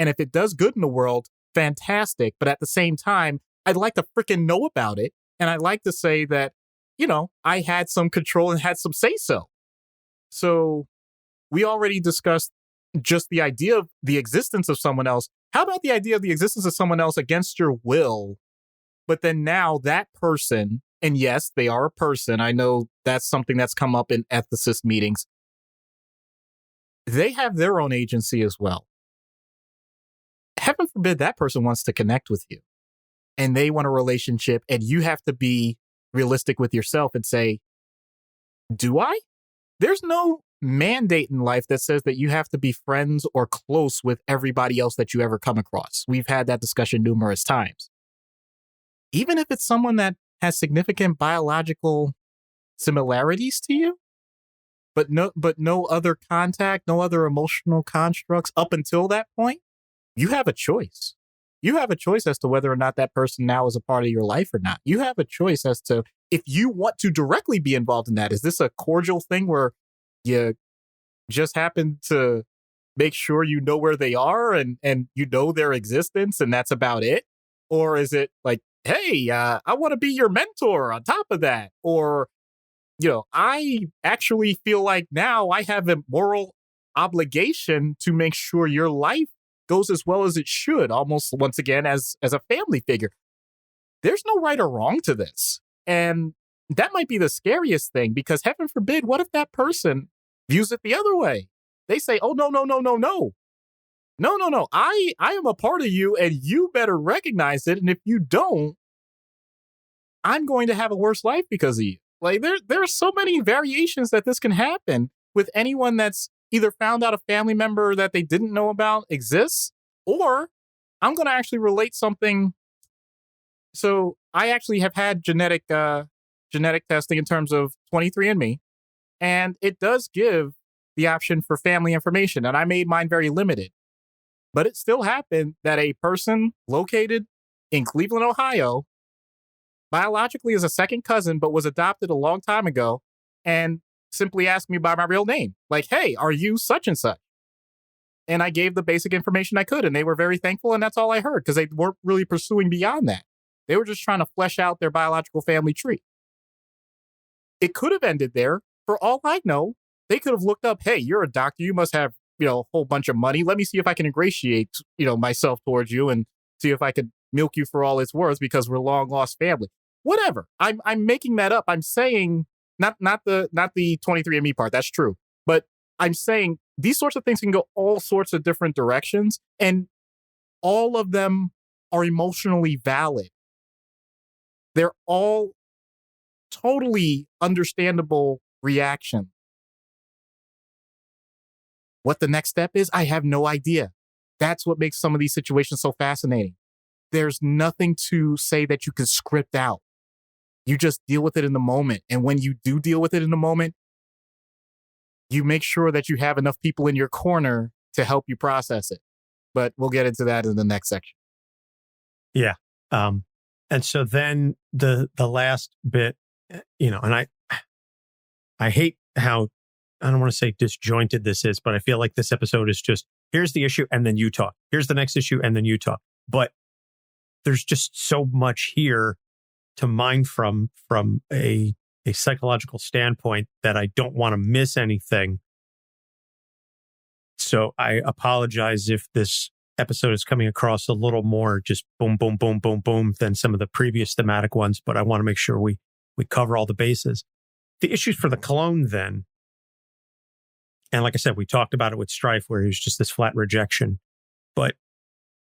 [SPEAKER 1] And if it does good in the world, fantastic. But at the same time, I'd like to freaking know about it. And I'd like to say that, I had some control and had some say-so. So we already discussed just the idea of the existence of someone else. How about the idea of the existence of someone else against your will? But then now that person, and yes, they are a person. I know that's something that's come up in ethicist meetings. They have their own agency as well. Heaven forbid that person wants to connect with you and they want a relationship, and you have to be realistic with yourself and say, do I? There's no mandate in life that says that you have to be friends or close with everybody else that you ever come across. We've had that discussion numerous times. Even if it's someone that has significant biological similarities to you, but no other contact, no other emotional constructs up until that point, you have a choice. You have a choice as to whether or not that person now is a part of your life or not. You have a choice as to if you want to directly be involved in that. Is this a cordial thing where you just happen to make sure you know where they are and you know their existence and that's about it? Or is it like, hey, I want to be your mentor on top of that? Or, I actually feel like now I have a moral obligation to make sure your life goes as well as it should, almost once again as a family figure. There's no right or wrong to this. And that might be the scariest thing, because heaven forbid, what if that person views it the other way? They say, oh, no. No. I am a part of you and you better recognize it. And if you don't, I'm going to have a worse life because of you. Like there are so many variations that this can happen with anyone that's either found out a family member that they didn't know about exists, or I'm going to actually relate something. So I actually have had genetic testing in terms of 23andMe, and it does give the option for family information, and I made mine very limited. But it still happened that a person located in Cleveland, Ohio, biologically is a second cousin, but was adopted a long time ago, and simply asked me by my real name, like, "Hey, are you such and such?" And I gave the basic information I could, and they were very thankful, and that's all I heard because they weren't really pursuing beyond that. They were just trying to flesh out their biological family tree. It could have ended there. For all I know, they could have looked up, "Hey, you're a doctor. You must have, a whole bunch of money. Let me see if I can ingratiate, myself towards you and see if I could milk you for all it's worth because we're long lost family." Whatever. I'm making that up. I'm saying not the 23andMe part. That's true. But I'm saying these sorts of things can go all sorts of different directions, and all of them are emotionally valid. They're all totally understandable reaction. What the next step is, I have no idea. That's what makes some of these situations so fascinating. There's nothing to say that you can script out. You just deal with it in the moment. And when you do deal with it in the moment, you make sure that you have enough people in your corner to help you process it. But we'll get into that in the next section.
[SPEAKER 2] Yeah. And so then the last bit, and I hate how, I don't want to say disjointed this is, but I feel like this episode is just, here's the issue and then you talk. Here's the next issue and then you talk. But there's just so much here to mine from a psychological standpoint that I don't want to miss anything. So I apologize if this episode is coming across a little more just boom, boom, boom, boom, boom than some of the previous thematic ones, but I want to make sure we cover all the bases. The issues for the clone then, and like I said, we talked about it with Strife where he was just this flat rejection, but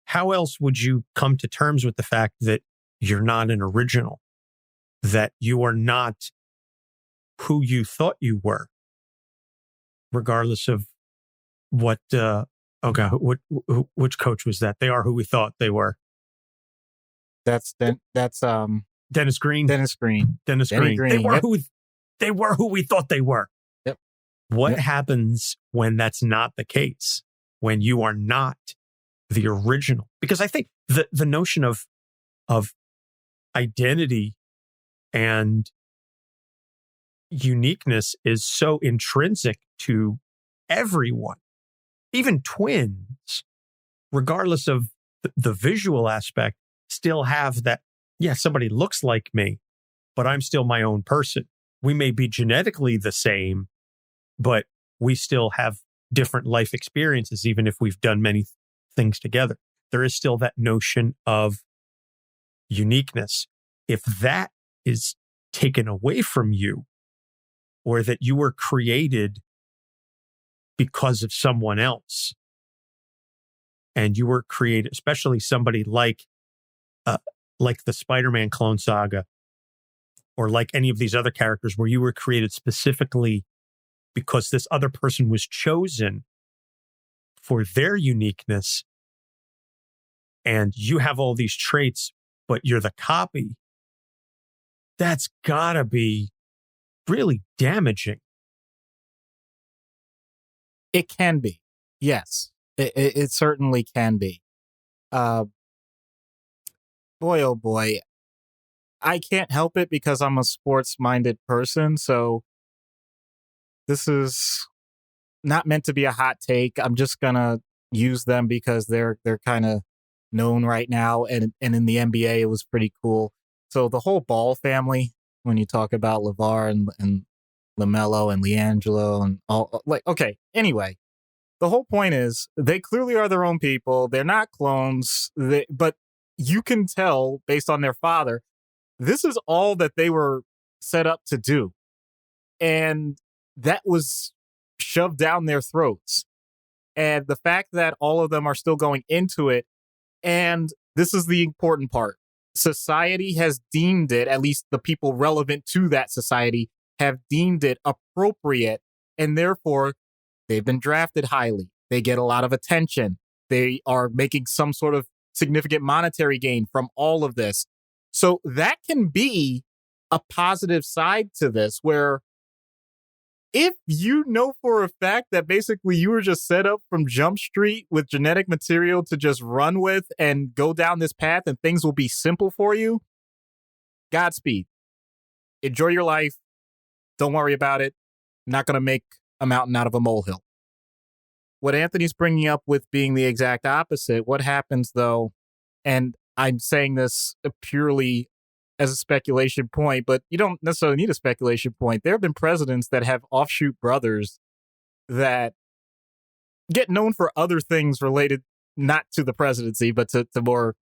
[SPEAKER 2] how else would you come to terms with the fact that you're not an original, that you are not who you thought you were, regardless of what, which coach was that? They are who we thought they were.
[SPEAKER 1] That's
[SPEAKER 2] Dennis Green.
[SPEAKER 1] Dennis Green.
[SPEAKER 2] They were who we thought they were.
[SPEAKER 1] Yep.
[SPEAKER 2] What happens when that's not the case? When you are not the original? Because I think the notion of identity and uniqueness is so intrinsic to everyone, even twins, regardless of the visual aspect, still have that, yeah, somebody looks like me, but I'm still my own person. We may be genetically the same, but we still have different life experiences, even if we've done many things together. There is still that notion of uniqueness. If that is taken away from you, or that you were created because of someone else, and you were created, especially somebody like the Spider-Man clone saga, or like any of these other characters where you were created specifically because this other person was chosen for their uniqueness, and you have all these traits, but you're the copy. That's gotta be really damaging.
[SPEAKER 1] It can be. Yes, it certainly can be. Boy, oh boy. I can't help it because I'm a sports-minded person, so this is not meant to be a hot take. I'm just gonna use them because they're kind of known right now, and in the NBA, it was pretty cool. So the whole Ball family, when you talk about LeVar and LaMelo and LiAngelo and all, like, okay, anyway, the whole point is they clearly are their own people. They're not clones, but you can tell based on their father, this is all that they were set up to do. And that was shoved down their throats. And the fact that all of them are still going into it, and this is the important part. Society has deemed it, at least the people relevant to that society have deemed it appropriate, and therefore they've been drafted highly. They get a lot of attention. They are making some sort of significant monetary gain from all of this. So that can be a positive side to this, where if you know for a fact that basically you were just set up from Jump Street with genetic material to just run with and go down this path and things will be simple for you, Godspeed. Enjoy your life. Don't worry about it. Not going to make a mountain out of a molehill. What Anthony's bringing up with being the exact opposite, what happens though, and I'm saying this purely as a speculation point, but you don't necessarily need a speculation point. There have been presidents that have offshoot brothers that get known for other things related not to the presidency, but to more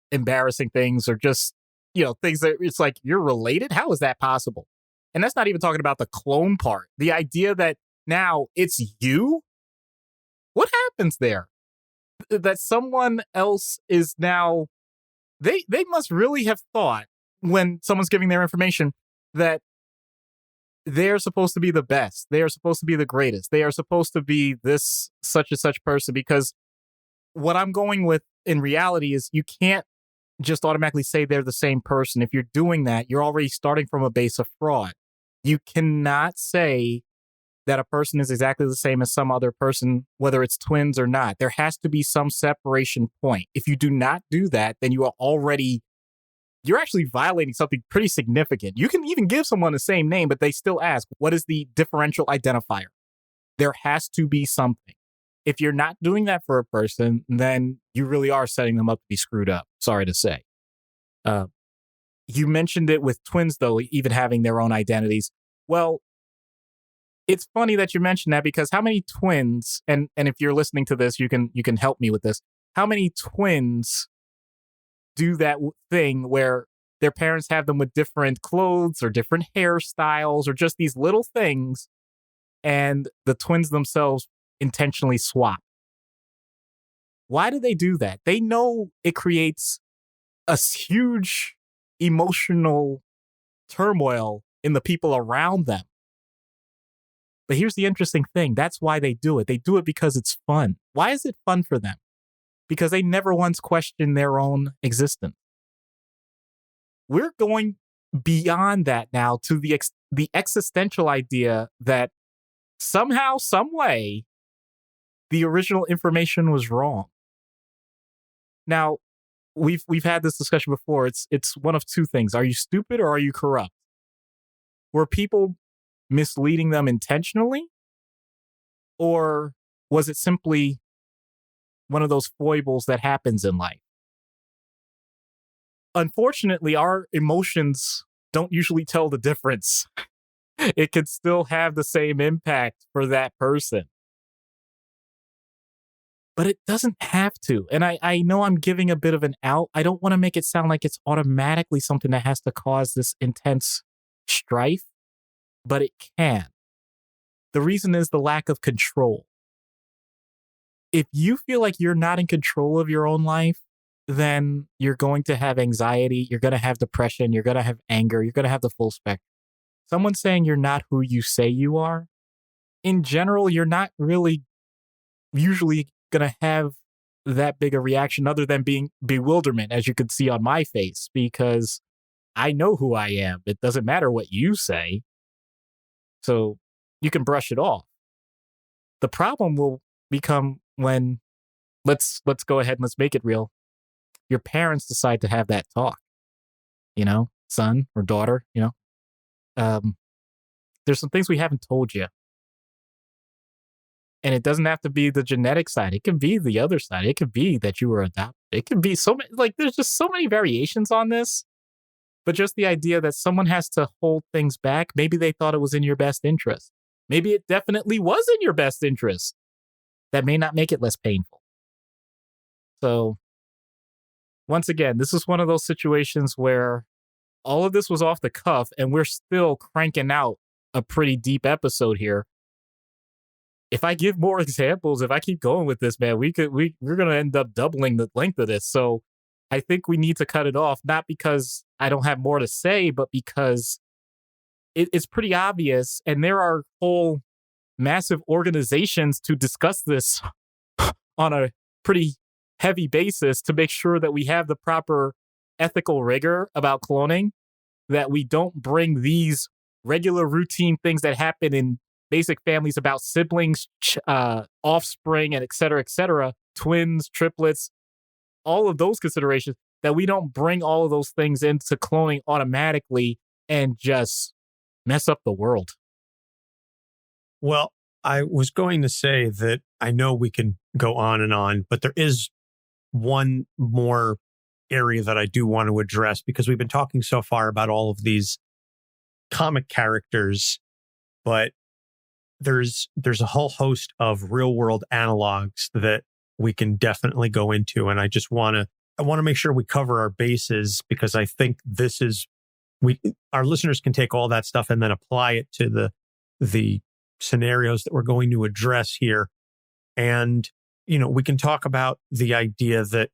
[SPEAKER 1] embarrassing things, or just, things that it's like, you're related? How is that possible? And that's not even talking about the clone part. The idea that now it's you? What happens there? That someone else is now... They must really have thought, when someone's giving their information, that they're supposed to be the best. They are supposed to be the greatest. They are supposed to be this such and such person. Because what I'm going with in reality is you can't just automatically say they're the same person. If you're doing that, you're already starting from a base of fraud. You cannot say that a person is exactly the same as some other person, whether it's twins or not. There has to be some separation point. If you do not do that, then you're actually violating something pretty significant. You can even give someone the same name, but they still ask, what is the differential identifier? There has to be something. If you're not doing that for a person, then you really are setting them up to be screwed up. Sorry to say. You mentioned it with twins, though, even having their own identities. Well, it's funny that you mentioned that, because how many twins, and if you're listening to this, you can help me with this. How many twins do that thing where their parents have them with different clothes or different hairstyles or just these little things, and the twins themselves intentionally swap? Why do they do that? They know it creates a huge emotional turmoil in the people around them. But here's the interesting thing. That's why they do it. They do it because it's fun. Why is it fun for them? Because they never once questioned their own existence. We're going beyond that now to the existential idea that somehow, some way, the original information was wrong. Now, we've had this discussion before. It's one of two things. Are you stupid or are you corrupt? Were people misleading them intentionally? Or was it simply one of those foibles that happens in life? Unfortunately, our emotions don't usually tell the difference. It could still have the same impact for that person. But it doesn't have to. And I know I'm giving a bit of an out. I don't want to make it sound like it's automatically something that has to cause this intense strife, but it can. The reason is the lack of control. If you feel like you're not in control of your own life, then you're going to have anxiety, you're going to have depression, you're going to have anger, you're going to have the full spectrum. Someone saying you're not who you say you are, in general, you're not really usually going to have that big a reaction other than being bewilderment, as you could see on my face, because I know who I am. It doesn't matter what you say. So you can brush it off. The problem will become when, let's go ahead and let's make it real. Your parents decide to have that talk, son or daughter, there's some things we haven't told you. And it doesn't have to be the genetic side. It can be the other side. It could be that you were adopted. It could be so many, there's just so many variations on this. But just the idea that someone has to hold things back, maybe they thought it was in your best interest. Maybe it definitely was in your best interest. That may not make it less painful. So, once again, this is one of those situations where all of this was off the cuff and we're still cranking out a pretty deep episode here. if I give more examples, if I keep going with this, man, we're going to end up doubling the length of this. So I think we need to cut it off, not because I don't have more to say, but because it's pretty obvious. And there are whole massive organizations to discuss this on a pretty heavy basis to make sure that we have the proper ethical rigor about cloning, that we don't bring these regular routine things that happen in basic families about siblings, offspring, and et cetera, twins, triplets, all of those considerations, that we don't bring all of those things into cloning automatically and just mess up the world.
[SPEAKER 2] Well, I was going to say that I know we can go on, but there is one more area that I do want to address, because we've been talking so far about all of these comic characters, but there's a whole host of real world analogues that we can definitely go into. And I want to make sure we cover our bases, because I think this is, our listeners can take all that stuff and then apply it to the scenarios that we're going to address here. And, we can talk about the idea that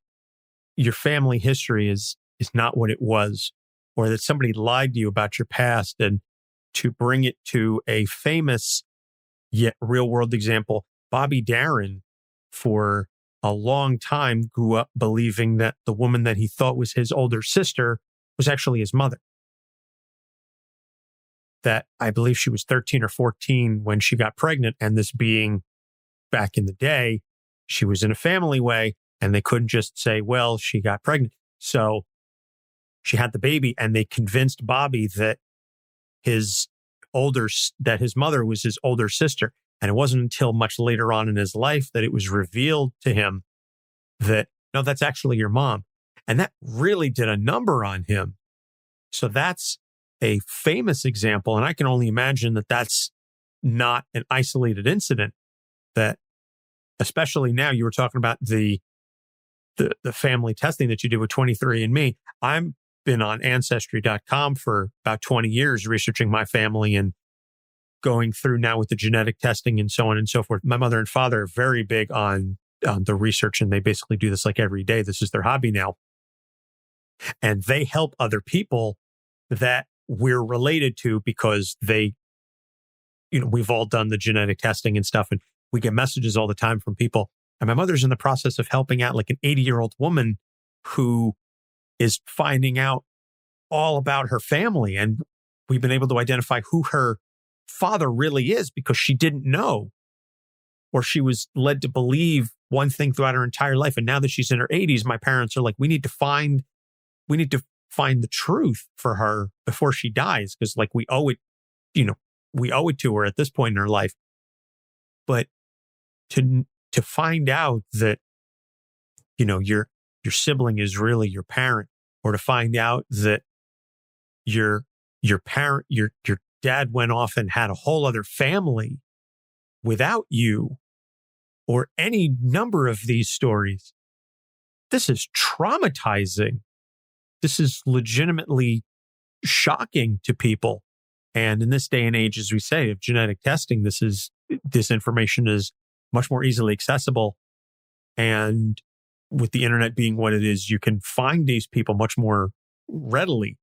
[SPEAKER 2] your family history is not what it was, or that somebody lied to you about your past. And to bring it to a famous yet real world example, Bobby Darin, for a long time, grew up believing that the woman that he thought was his older sister was actually his mother. That I believe she was 13 or 14 when she got pregnant. And this being back in the day, she was in a family way, and they couldn't just say, well, she got pregnant. So she had the baby, and they convinced Bobby that his mother was his older sister. And it wasn't until much later on in his life that it was revealed to him that, no, that's actually your mom. And that really did a number on him. So that's a famous example. And I can only imagine that that's not an isolated incident, that especially now, you were talking about the family testing that you did with 23andMe. I've been on Ancestry.com for about 20 years researching my family and going through now with the genetic testing and so on and so forth. My mother and father are very big on the research, and they basically do this like every day. This is their hobby now. And they help other people that we're related to, because they, we've all done the genetic testing and stuff, and we get messages all the time from people. And my mother's in the process of helping out like an 80-year-old woman who is finding out all about her family. And we've been able to identify who her father really is, because she didn't know, or she was led to believe one thing throughout her entire life. And now that she's in her 80s, my parents are like, we need to find the truth for her before she dies, because like we owe it to her at this point in her life. But to find out that, your sibling is really your parent, or to find out that your dad went off and had a whole other family without you, or any number of these stories, this is traumatizing. This is legitimately shocking to people. And in this day and age, as we say, of genetic testing, this information is much more easily accessible. And with the internet being what it is, you can find these people much more readily.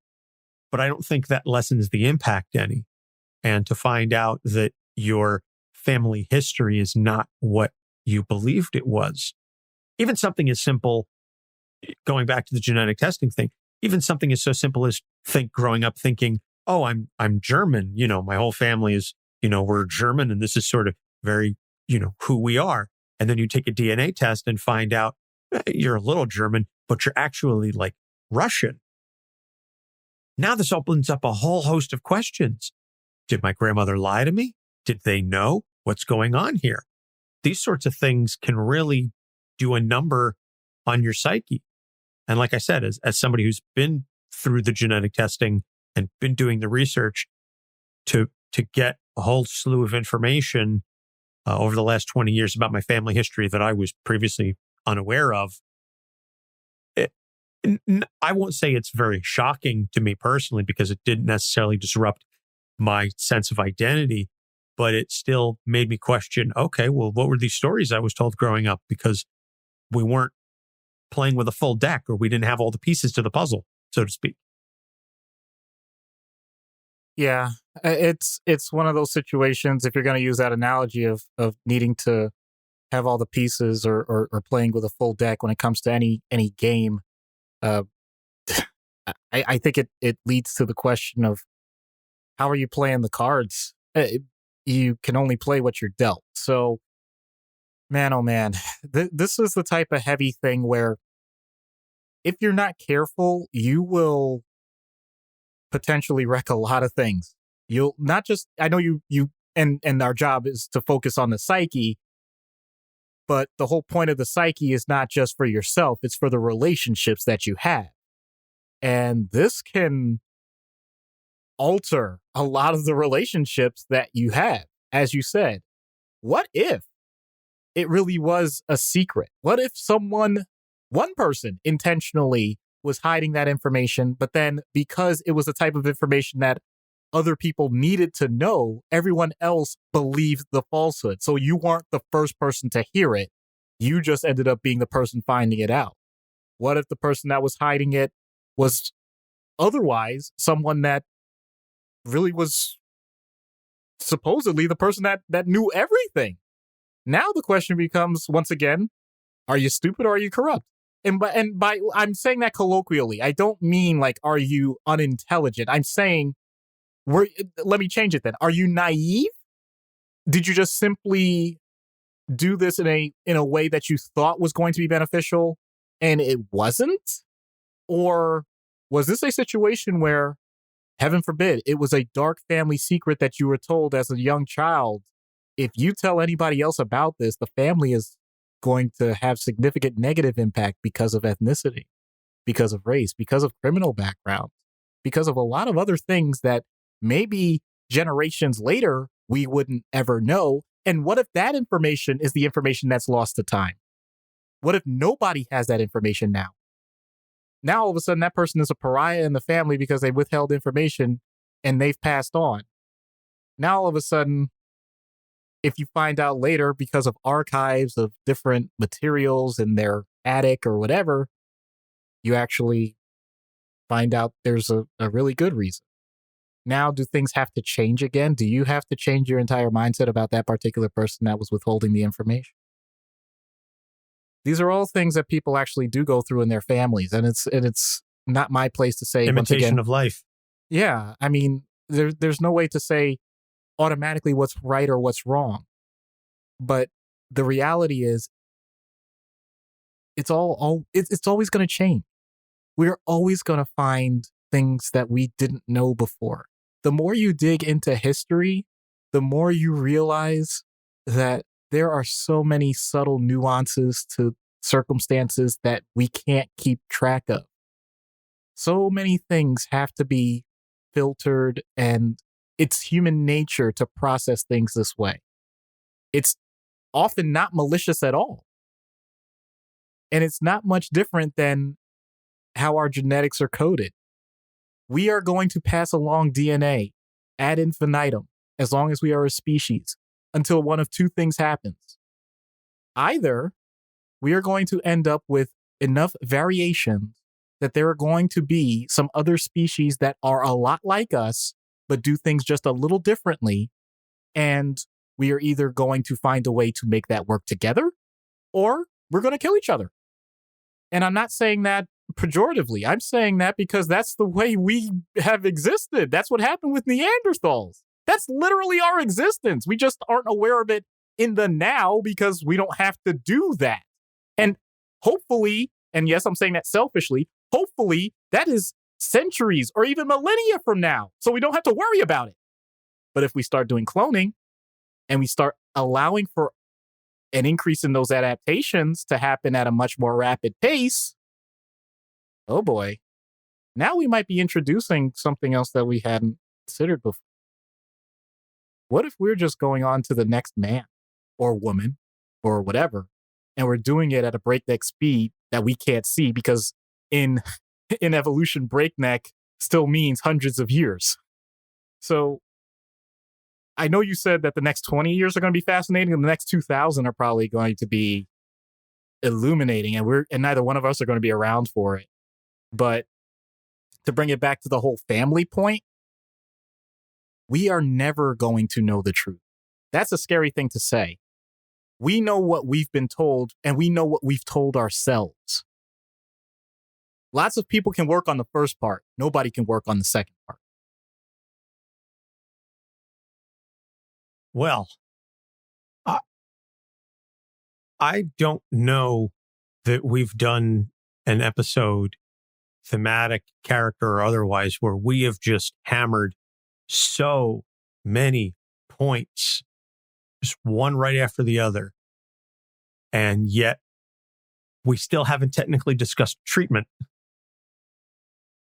[SPEAKER 2] But I don't think that lessens the impact any. And to find out that your family history is not what you believed it was. Even something as simple, going back to the genetic testing thing, even something as so simple as growing up thinking, oh, I'm German. My whole family is, we're German, and this is sort of very, who we are. And then you take a DNA test and find out you're a little German, but you're actually like Russian. Now this opens up a whole host of questions. Did my grandmother lie to me? Did they know what's going on here? These sorts of things can really do a number on your psyche. And like I said, as somebody who's been through the genetic testing and been doing the research to get a whole slew of information over the last 20 years about my family history that I was previously unaware of, I won't say it's very shocking to me personally, because it didn't necessarily disrupt my sense of identity. but it still made me question, okay, well, what were these stories I was told growing up? Because we weren't playing with a full deck, or we didn't have all the pieces to the puzzle, so to speak.
[SPEAKER 1] Yeah, it's one of those situations. If you're going to use that analogy of needing to have all the pieces or playing with a full deck when it comes to any game, uh, I think it leads to the question of how are you playing the cards? You can only play what you're dealt. So, man, oh man, this is the type of heavy thing where if you're not careful, you will potentially wreck a lot of things. You'll not just, I know you and our job is to focus on the psyche, but the whole point of the psyche is not just for yourself, it's for the relationships that you have. And this can alter a lot of the relationships that you have. As you said, what if it really was a secret? What if one person intentionally was hiding that information, but then because it was the type of information that other people needed to know, everyone else believed the falsehood. So you weren't the first person to hear it. You just ended up being the person finding it out. What if the person that was hiding it was otherwise someone that really was supposedly the person that knew everything? Now the question becomes, once again, are you stupid or are you corrupt? And by I'm saying that colloquially. I don't mean like, are you unintelligent? I'm saying, let me change it then. Are you naive? Did you just simply do this in a way that you thought was going to be beneficial and it wasn't? Or was this a situation where, heaven forbid, it was a dark family secret that you were told as a young child? If you tell anybody else about this, the family is going to have significant negative impact because of ethnicity, because of race, because of criminal background, because of a lot of other things that maybe generations later we wouldn't ever know. And what if that information is the information that's lost to time? What if nobody has that information now? Now all of a sudden that person is a pariah in the family because they withheld information and they've passed on. Now all of a sudden, if you find out later because of archives of different materials in their attic or whatever, you actually find out there's a really good reason. Now, do things have to change again? Do you have to change your entire mindset about that particular person that was withholding the information? These are all things that people actually do go through in their families, and it's not my place to say.
[SPEAKER 2] Imitation
[SPEAKER 1] once again,
[SPEAKER 2] of life.
[SPEAKER 1] Yeah, I mean, there's no way to say automatically what's right or what's wrong, but the reality is, it's always going to change. We're always going to find things that we didn't know before. The more you dig into history, the more you realize that there are so many subtle nuances to circumstances that we can't keep track of. So many things have to be filtered, and it's human nature to process things this way. It's often not malicious at all. And it's not much different than how our genetics are coded. We are going to pass along DNA ad infinitum as long as we are a species until one of two things happens. Either we are going to end up with enough variations that there are going to be some other species that are a lot like us, but do things just a little differently. And we are either going to find a way to make that work together, or we're going to kill each other. And I'm not saying that pejoratively. I'm saying that because that's the way we have existed. That's what happened with Neanderthals. That's literally our existence. We just aren't aware of it in the now because we don't have to do that. And hopefully, and yes, I'm saying that selfishly, hopefully that is centuries or even millennia from now, so we don't have to worry about it. But if we start doing cloning and we start allowing for an increase in those adaptations to happen at a much more rapid pace, oh boy, now we might be introducing something else that we hadn't considered before. What if we're just going on to the next man or woman or whatever, and we're doing it at a breakneck speed that we can't see because in evolution, breakneck still means hundreds of years. So I know you said that the next 20 years are going to be fascinating, and the next 2,000 are probably going to be illuminating, and neither one of us are going to be around for it. But to bring it back to the whole family point, we are never going to know the truth. That's a scary thing to say. We know what we've been told, and we know what we've told ourselves. Lots of people can work on the first part. Nobody can work on the second part.
[SPEAKER 2] Well, I don't know that we've done an episode, thematic, character, or otherwise, where we have just hammered so many points, just one right after the other. And yet we still haven't technically discussed treatment.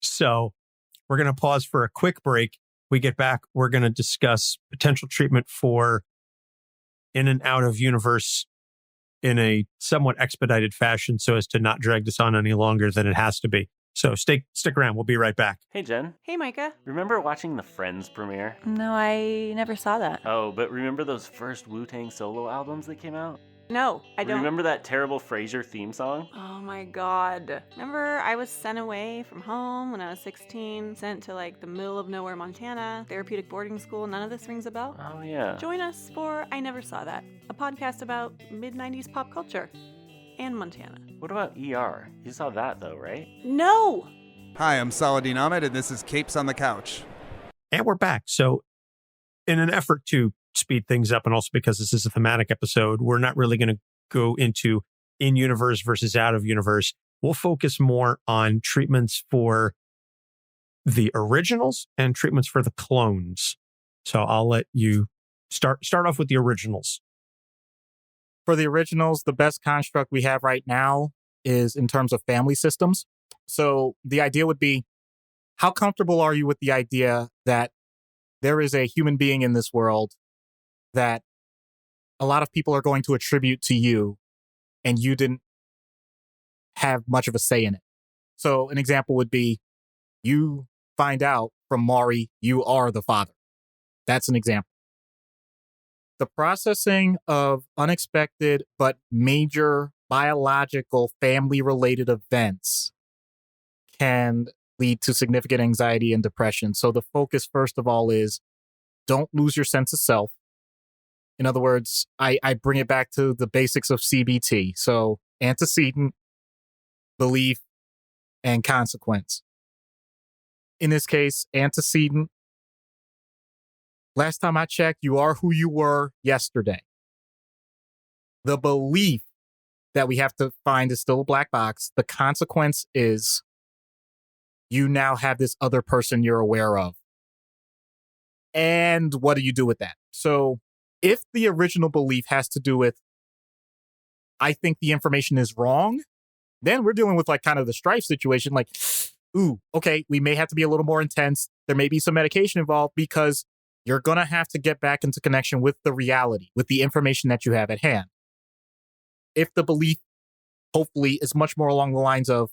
[SPEAKER 2] So we're going to pause for a quick break. We get back, we're going to discuss potential treatment for in and out of universe in a somewhat expedited fashion so as to not drag this on any longer than it has to be. So stick around. We'll be right back.
[SPEAKER 3] Hey, Jen.
[SPEAKER 4] Hey, Micah.
[SPEAKER 3] Remember watching the Friends premiere?
[SPEAKER 4] No, I never saw that.
[SPEAKER 3] Oh, but remember those first Wu-Tang solo albums that came out?
[SPEAKER 4] No, I don't.
[SPEAKER 3] Remember that terrible Frasier theme song?
[SPEAKER 4] Oh my god. Remember I was sent away from home when I was 16, sent to like the middle of nowhere, Montana, therapeutic boarding school. None of this rings a bell?
[SPEAKER 3] Oh, yeah.
[SPEAKER 4] Join us for I Never Saw That, a podcast about mid-90s pop culture and Montana.
[SPEAKER 3] What about ER? You saw that though, right?
[SPEAKER 4] No!
[SPEAKER 5] Hi, I'm Saladin Ahmed, and this is Capes on the Couch.
[SPEAKER 2] And we're back. So in an effort to speed things up, and also because this is a thematic episode, we're not really going to go into in-universe versus out-of-universe. We'll focus more on treatments for the originals and treatments for the clones. So I'll let you start off with the originals.
[SPEAKER 1] For the originals, the best construct we have right now is in terms of family systems. So the idea would be, how comfortable are you with the idea that there is a human being in this world that a lot of people are going to attribute to you, and you didn't have much of a say in it? So an example would be, you find out from Maury you are the father. That's an example. The processing of unexpected but major biological family-related events can lead to significant anxiety and depression. So the focus, first of all, is don't lose your sense of self. In other words, I bring it back to the basics of CBT. So antecedent, belief, and consequence. In this case, antecedent. Last time I checked, you are who you were yesterday. The belief that we have to find is still a black box. The consequence is you now have this other person you're aware of. And what do you do with that? So if the original belief has to do with, I think the information is wrong, then we're dealing with like kind of the strife situation. Like, ooh, okay, we may have to be a little more intense. There may be some medication involved because you're going to have to get back into connection with the reality, with the information that you have at hand. If the belief, hopefully, is much more along the lines of,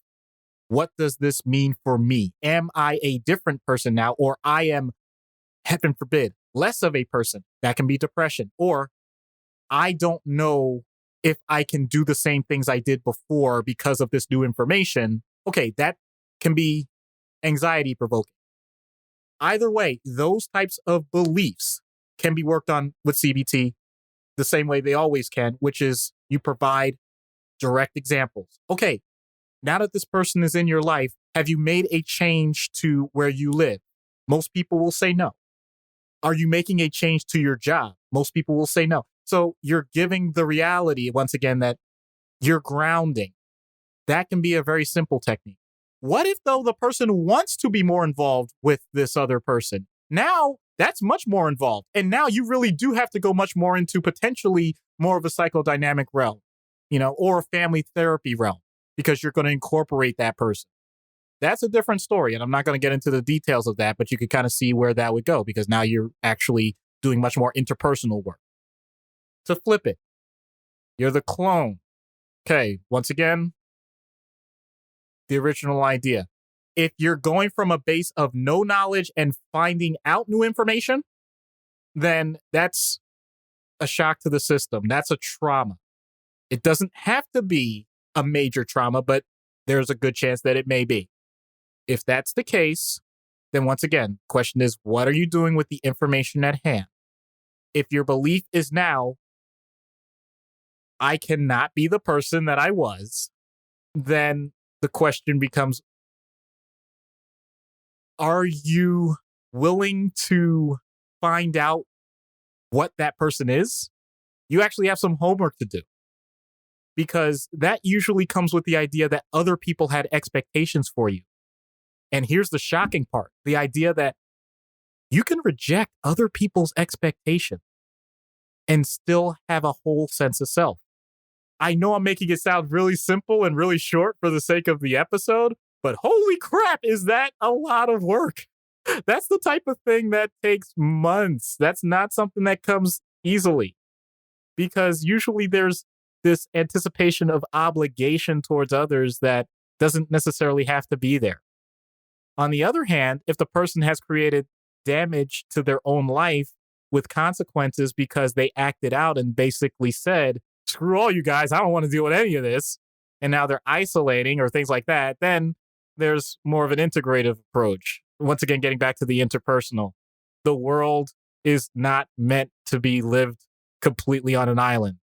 [SPEAKER 1] what does this mean for me? Am I a different person now? Or I am, heaven forbid, less of a person? That can be depression. Or I don't know if I can do the same things I did before because of this new information. Okay, that can be anxiety provoking. Either way, those types of beliefs can be worked on with CBT the same way they always can, which is you provide direct examples. Okay, now that this person is in your life, have you made a change to where you live? Most people will say no. Are you making a change to your job? Most people will say no. So you're giving the reality, once again, that you're grounding. That can be a very simple technique. What if, though, the person wants to be more involved with this other person? Now, that's much more involved. And now you really do have to go much more into potentially more of a psychodynamic realm, or a family therapy realm, because you're going to incorporate that person. That's a different story. And I'm not going to get into the details of that, but you could kind of see where that would go, because now you're actually doing much more interpersonal work. To flip it, you're the clone. Okay, once again, the original idea. If you're going from a base of no knowledge and finding out new information, then that's a shock to the system. That's a trauma. It doesn't have to be a major trauma, but there's a good chance that it may be. If that's the case, then once again, question is, what are you doing with the information at hand? If your belief is now, I cannot be the person that I was, then the question becomes, are you willing to find out what that person is? You actually have some homework to do, because that usually comes with the idea that other people had expectations for you. And here's the shocking part, the idea that you can reject other people's expectations and still have a whole sense of self. I know I'm making it sound really simple and really short for the sake of the episode, but holy crap, is that a lot of work? That's the type of thing that takes months. That's not something that comes easily, because usually there's this anticipation of obligation towards others that doesn't necessarily have to be there. On the other hand, if the person has created damage to their own life with consequences because they acted out and basically said, screw all you guys, I don't want to deal with any of this, and now they're isolating or things like that, then there's more of an integrative approach. Once again, getting back to the interpersonal, the world is not meant to be lived completely on an island.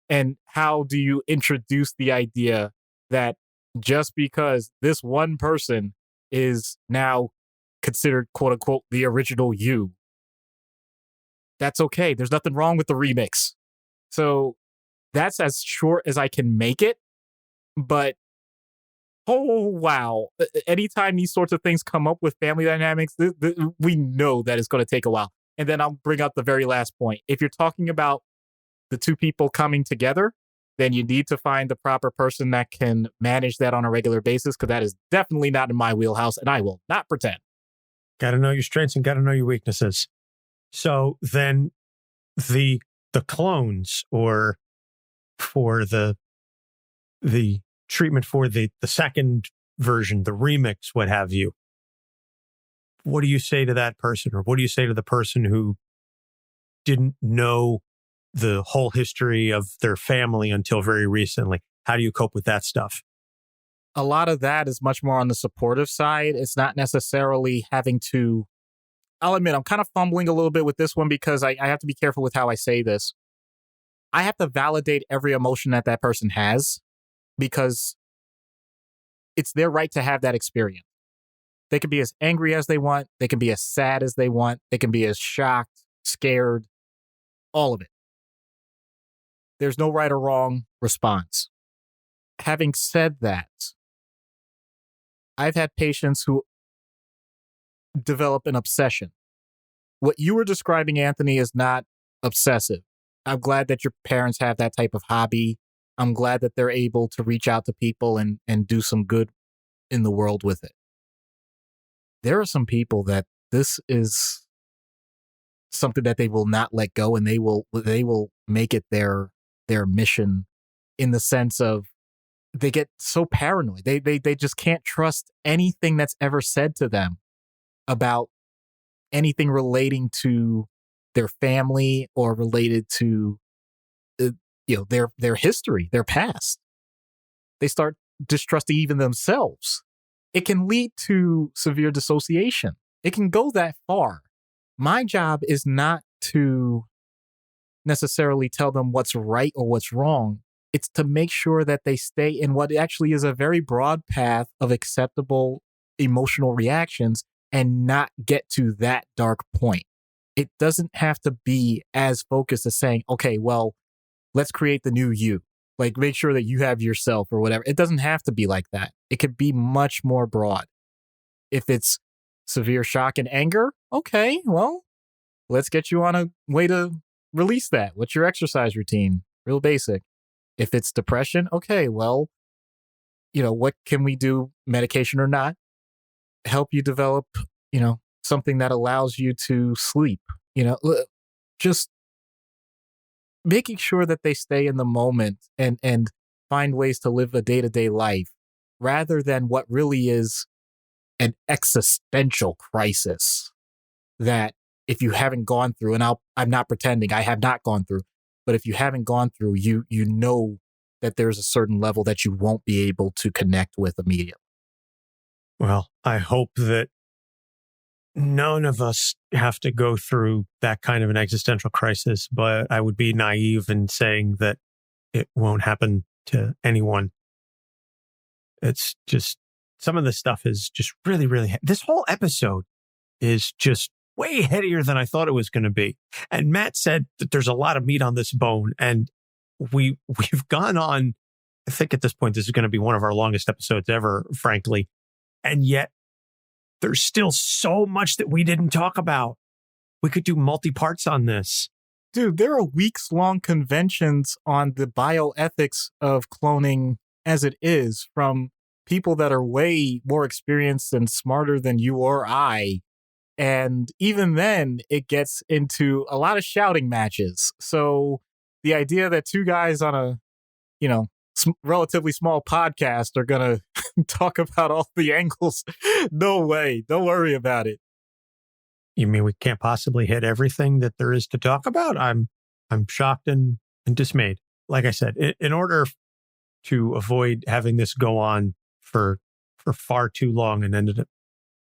[SPEAKER 1] And how do you introduce the idea that just because this one person is now considered, quote unquote, the original you, that's okay. There's nothing wrong with the remix. So that's as short as I can make it. But oh, wow. Anytime these sorts of things come up with family dynamics, we know that it's going to take a while. And then I'll bring up the very last point. If you're talking about the two people coming together, then you need to find the proper person that can manage that on a regular basis, because that is definitely not in my wheelhouse, and I will not pretend.
[SPEAKER 2] Got to know your strengths and got to know your weaknesses. So then the clones, or for the treatment for the second version, the remix, what have you, what do you say to that person? Or what do you say to the person who didn't know the whole history of their family until very recently? How do you cope with that stuff?
[SPEAKER 1] A lot of that is much more on the supportive side. It's not necessarily having to, I'll admit, I'm kind of fumbling a little bit with this one, because I have to be careful with how I say this. I have to validate every emotion that that person has, because it's their right to have that experience. They can be as angry as they want. They can be as sad as they want. They can be as shocked, scared, all of it. There's no right or wrong response. Having said that, I've had patients who develop an obsession. What you were describing, Anthony, is not obsessive. I'm glad that your parents have that type of hobby. I'm glad that they're able to reach out to people and do some good in the world with it. There are some people that this is something that they will not let go, and they will make it their mission, in the sense of they get so paranoid. They just can't trust anything that's ever said to them about anything relating to their family or related to their history, their past. They start distrusting even themselves. It can lead to severe dissociation. It can go that far. My job is not to necessarily tell them what's right or what's wrong. It's to make sure that they stay in what actually is a very broad path of acceptable emotional reactions and not get to that dark point. It doesn't have to be as focused as saying, okay, well, let's create the new you. Like, make sure that you have yourself or whatever. It doesn't have to be like that. It could be much more broad. If it's severe shock and anger, okay, well, let's get you on a way to release that. What's your exercise routine? Real basic. If it's depression, okay, well, what can we do, medication or not, help you develop, something that allows you to sleep, just making sure that they stay in the moment and find ways to live a day-to-day life, rather than what really is an existential crisis that if you haven't gone through, and I'm not pretending I have not gone through, but if you haven't gone through, you know that there's a certain level that you won't be able to connect with immediately.
[SPEAKER 2] Well, I hope that none of us have to go through that kind of an existential crisis, but I would be naive in saying that it won't happen to anyone. It's just, some of this stuff is just really, really, this whole episode is just way headier than I thought it was going to be. And Matt said that there's a lot of meat on this bone, and we've gone on, I think at this point, this is going to be one of our longest episodes ever, frankly. And yet there's still so much that we didn't talk about. We could do multi-parts on this.
[SPEAKER 1] Dude, there are weeks-long conventions on the bioethics of cloning as it is, from people that are way more experienced and smarter than you or I. And even then, it gets into a lot of shouting matches. So the idea that two guys on a, relatively small podcast are going to talk about all the angles, no way. Don't worry about it.
[SPEAKER 2] You mean we can't possibly hit everything that there is to talk about? I'm shocked and dismayed. Like I said, in order to avoid having this go on for far too long and ended up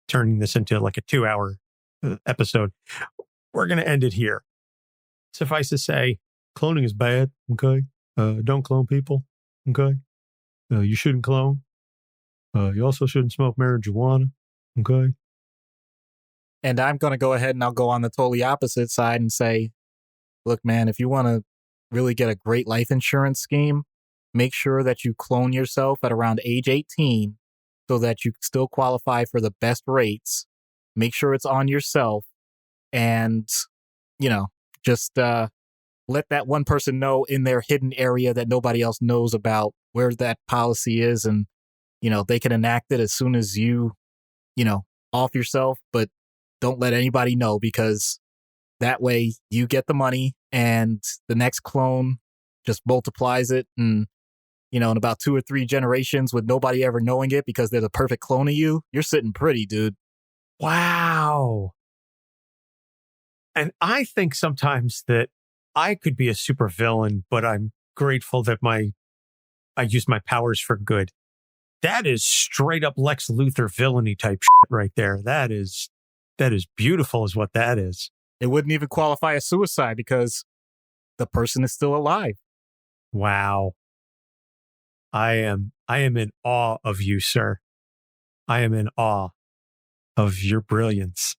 [SPEAKER 2] turning this into like a 2-hour episode, we're going to end it here. Suffice to say, cloning is bad. Okay. Don't clone people. Okay. You shouldn't clone. You also shouldn't smoke marijuana. Okay.
[SPEAKER 1] And I'm going to go ahead and I'll go on the totally opposite side and say, look, man, if you want to really get a great life insurance scheme, make sure that you clone yourself at around age 18 so that you still qualify for the best rates. Make sure it's on yourself, and, just let that one person know in their hidden area that nobody else knows about where that policy is. And, they can enact it as soon as you, off yourself, but don't let anybody know, because that way you get the money and the next clone just multiplies it. And, in about 2 or 3 generations with nobody ever knowing it because they're the perfect clone of you, you're sitting pretty, dude.
[SPEAKER 2] Wow. And I think sometimes that I could be a super villain, but I'm grateful that I use my powers for good. That is straight up Lex Luthor villainy type shit right there. That is beautiful is what that is.
[SPEAKER 1] It wouldn't even qualify as suicide because the person is still alive.
[SPEAKER 2] Wow. I am in awe of you, sir. I am in awe of your brilliance.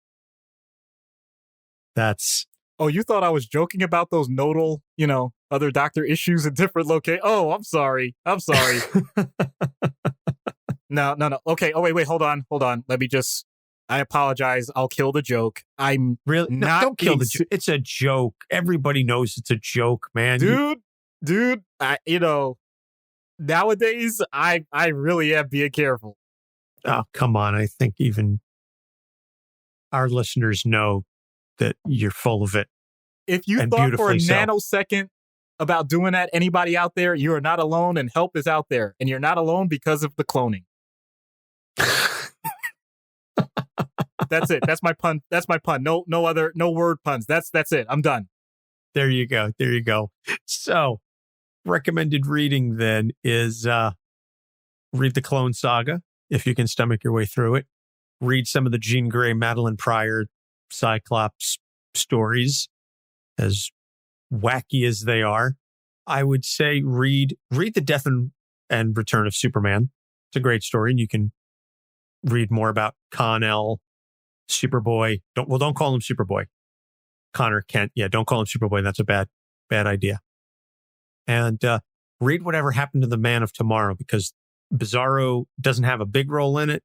[SPEAKER 2] That's...
[SPEAKER 1] Oh, you thought I was joking about those nodal, other doctor issues in different locations? Oh, I'm sorry. No. Okay. Oh, wait, hold on. Let me just... I apologize. I'll kill the joke. I'm
[SPEAKER 2] really
[SPEAKER 1] not...
[SPEAKER 2] Don't kill the joke. It's a joke. Everybody knows it's a joke, man.
[SPEAKER 1] Dude, nowadays, I really am being careful.
[SPEAKER 2] Oh, come on. I think even our listeners know that you're full of it.
[SPEAKER 1] If you thought for a nanosecond about doing that, anybody out there, you are not alone, and help is out there. And you're not alone because of the cloning. That's it. That's my pun. No word puns. That's it. I'm done.
[SPEAKER 2] There you go. So, recommended reading then is read the Clone Saga, if you can stomach your way through it. Read some of the Jean Grey, Madelyne Pryor, Cyclops stories, as wacky as they are. I would say read The Death and Return of Superman. It's a great story, and you can read more about Kon-El, Superboy. Don't call him Superboy. Connor Kent. Yeah, don't call him Superboy. That's a bad idea. And read Whatever Happened to the Man of Tomorrow, because Bizarro doesn't have a big role in it,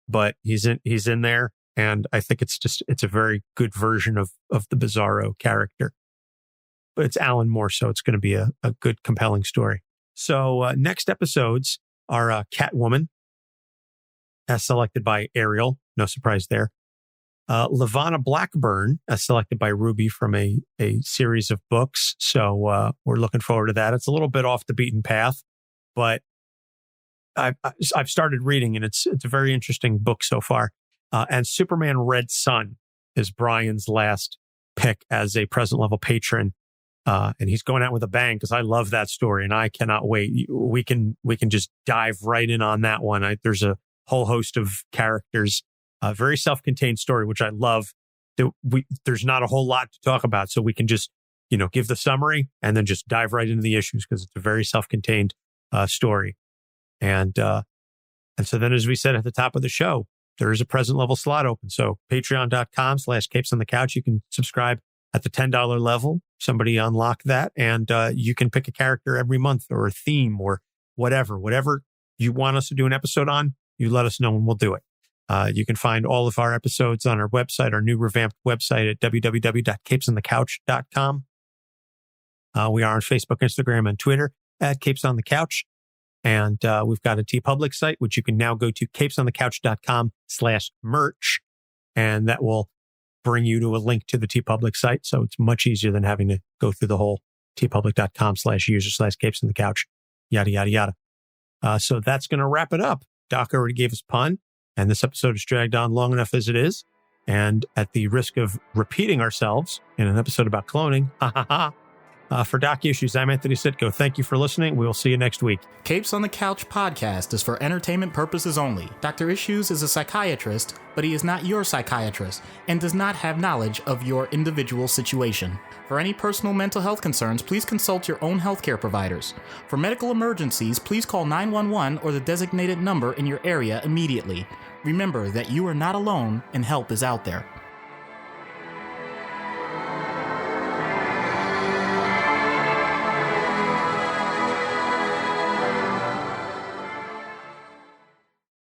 [SPEAKER 2] but he's in there. And I think it's a very good version of the Bizarro character. But it's Alan Moore, so it's going to be a good, compelling story. So next episodes are Catwoman, as selected by Ariel. No surprise there. Levana Blackburn, as selected by Ruby from a series of books. So we're looking forward to that. It's a little bit off the beaten path, but I've started reading, and it's a very interesting book so far. And Superman Red Sun is Brian's last pick as a present level patron. And he's going out with a bang because I love that story and I cannot wait. We can just dive right in on that one. There's a whole host of characters, a very self-contained story, which I love. There's not a whole lot to talk about, so we can just, give the summary and then just dive right into the issues because it's a very self-contained story. And so then, as we said at the top of the show, there is a present level slot open. So patreon.com/capesonthecouch. You can subscribe at the $10 level. Somebody unlock that and you can pick a character every month or a theme or whatever you want us to do an episode on. You let us know and we'll do it. You can find all of our episodes on our website, our new revamped website at www.capesonthecouch.com. We are on Facebook, Instagram, and Twitter at Capes on the Couch. And we've got a TeePublic site, which you can now go to capesonthecouch.com/merch. And that will bring you to a link to the TeePublic site. So it's much easier than having to go through the whole tpublic.com/user/Capes on the Couch, yada, yada, yada. So that's going to wrap it up. Doc already gave us pun, and this episode is dragged on long enough as it is. And at the risk of repeating ourselves in an episode about cloning, for Doc Issues, I'm Anthony Sitko. Thank you for listening. We will see you next week.
[SPEAKER 1] Capes on the Couch podcast is for entertainment purposes only. Dr. Issues is a psychiatrist, but he is not your psychiatrist and does not have knowledge of your individual situation. For any personal mental health concerns, please consult your own healthcare providers. For medical emergencies, please call 911 or the designated number in your area immediately. Remember that you are not alone and help is out there.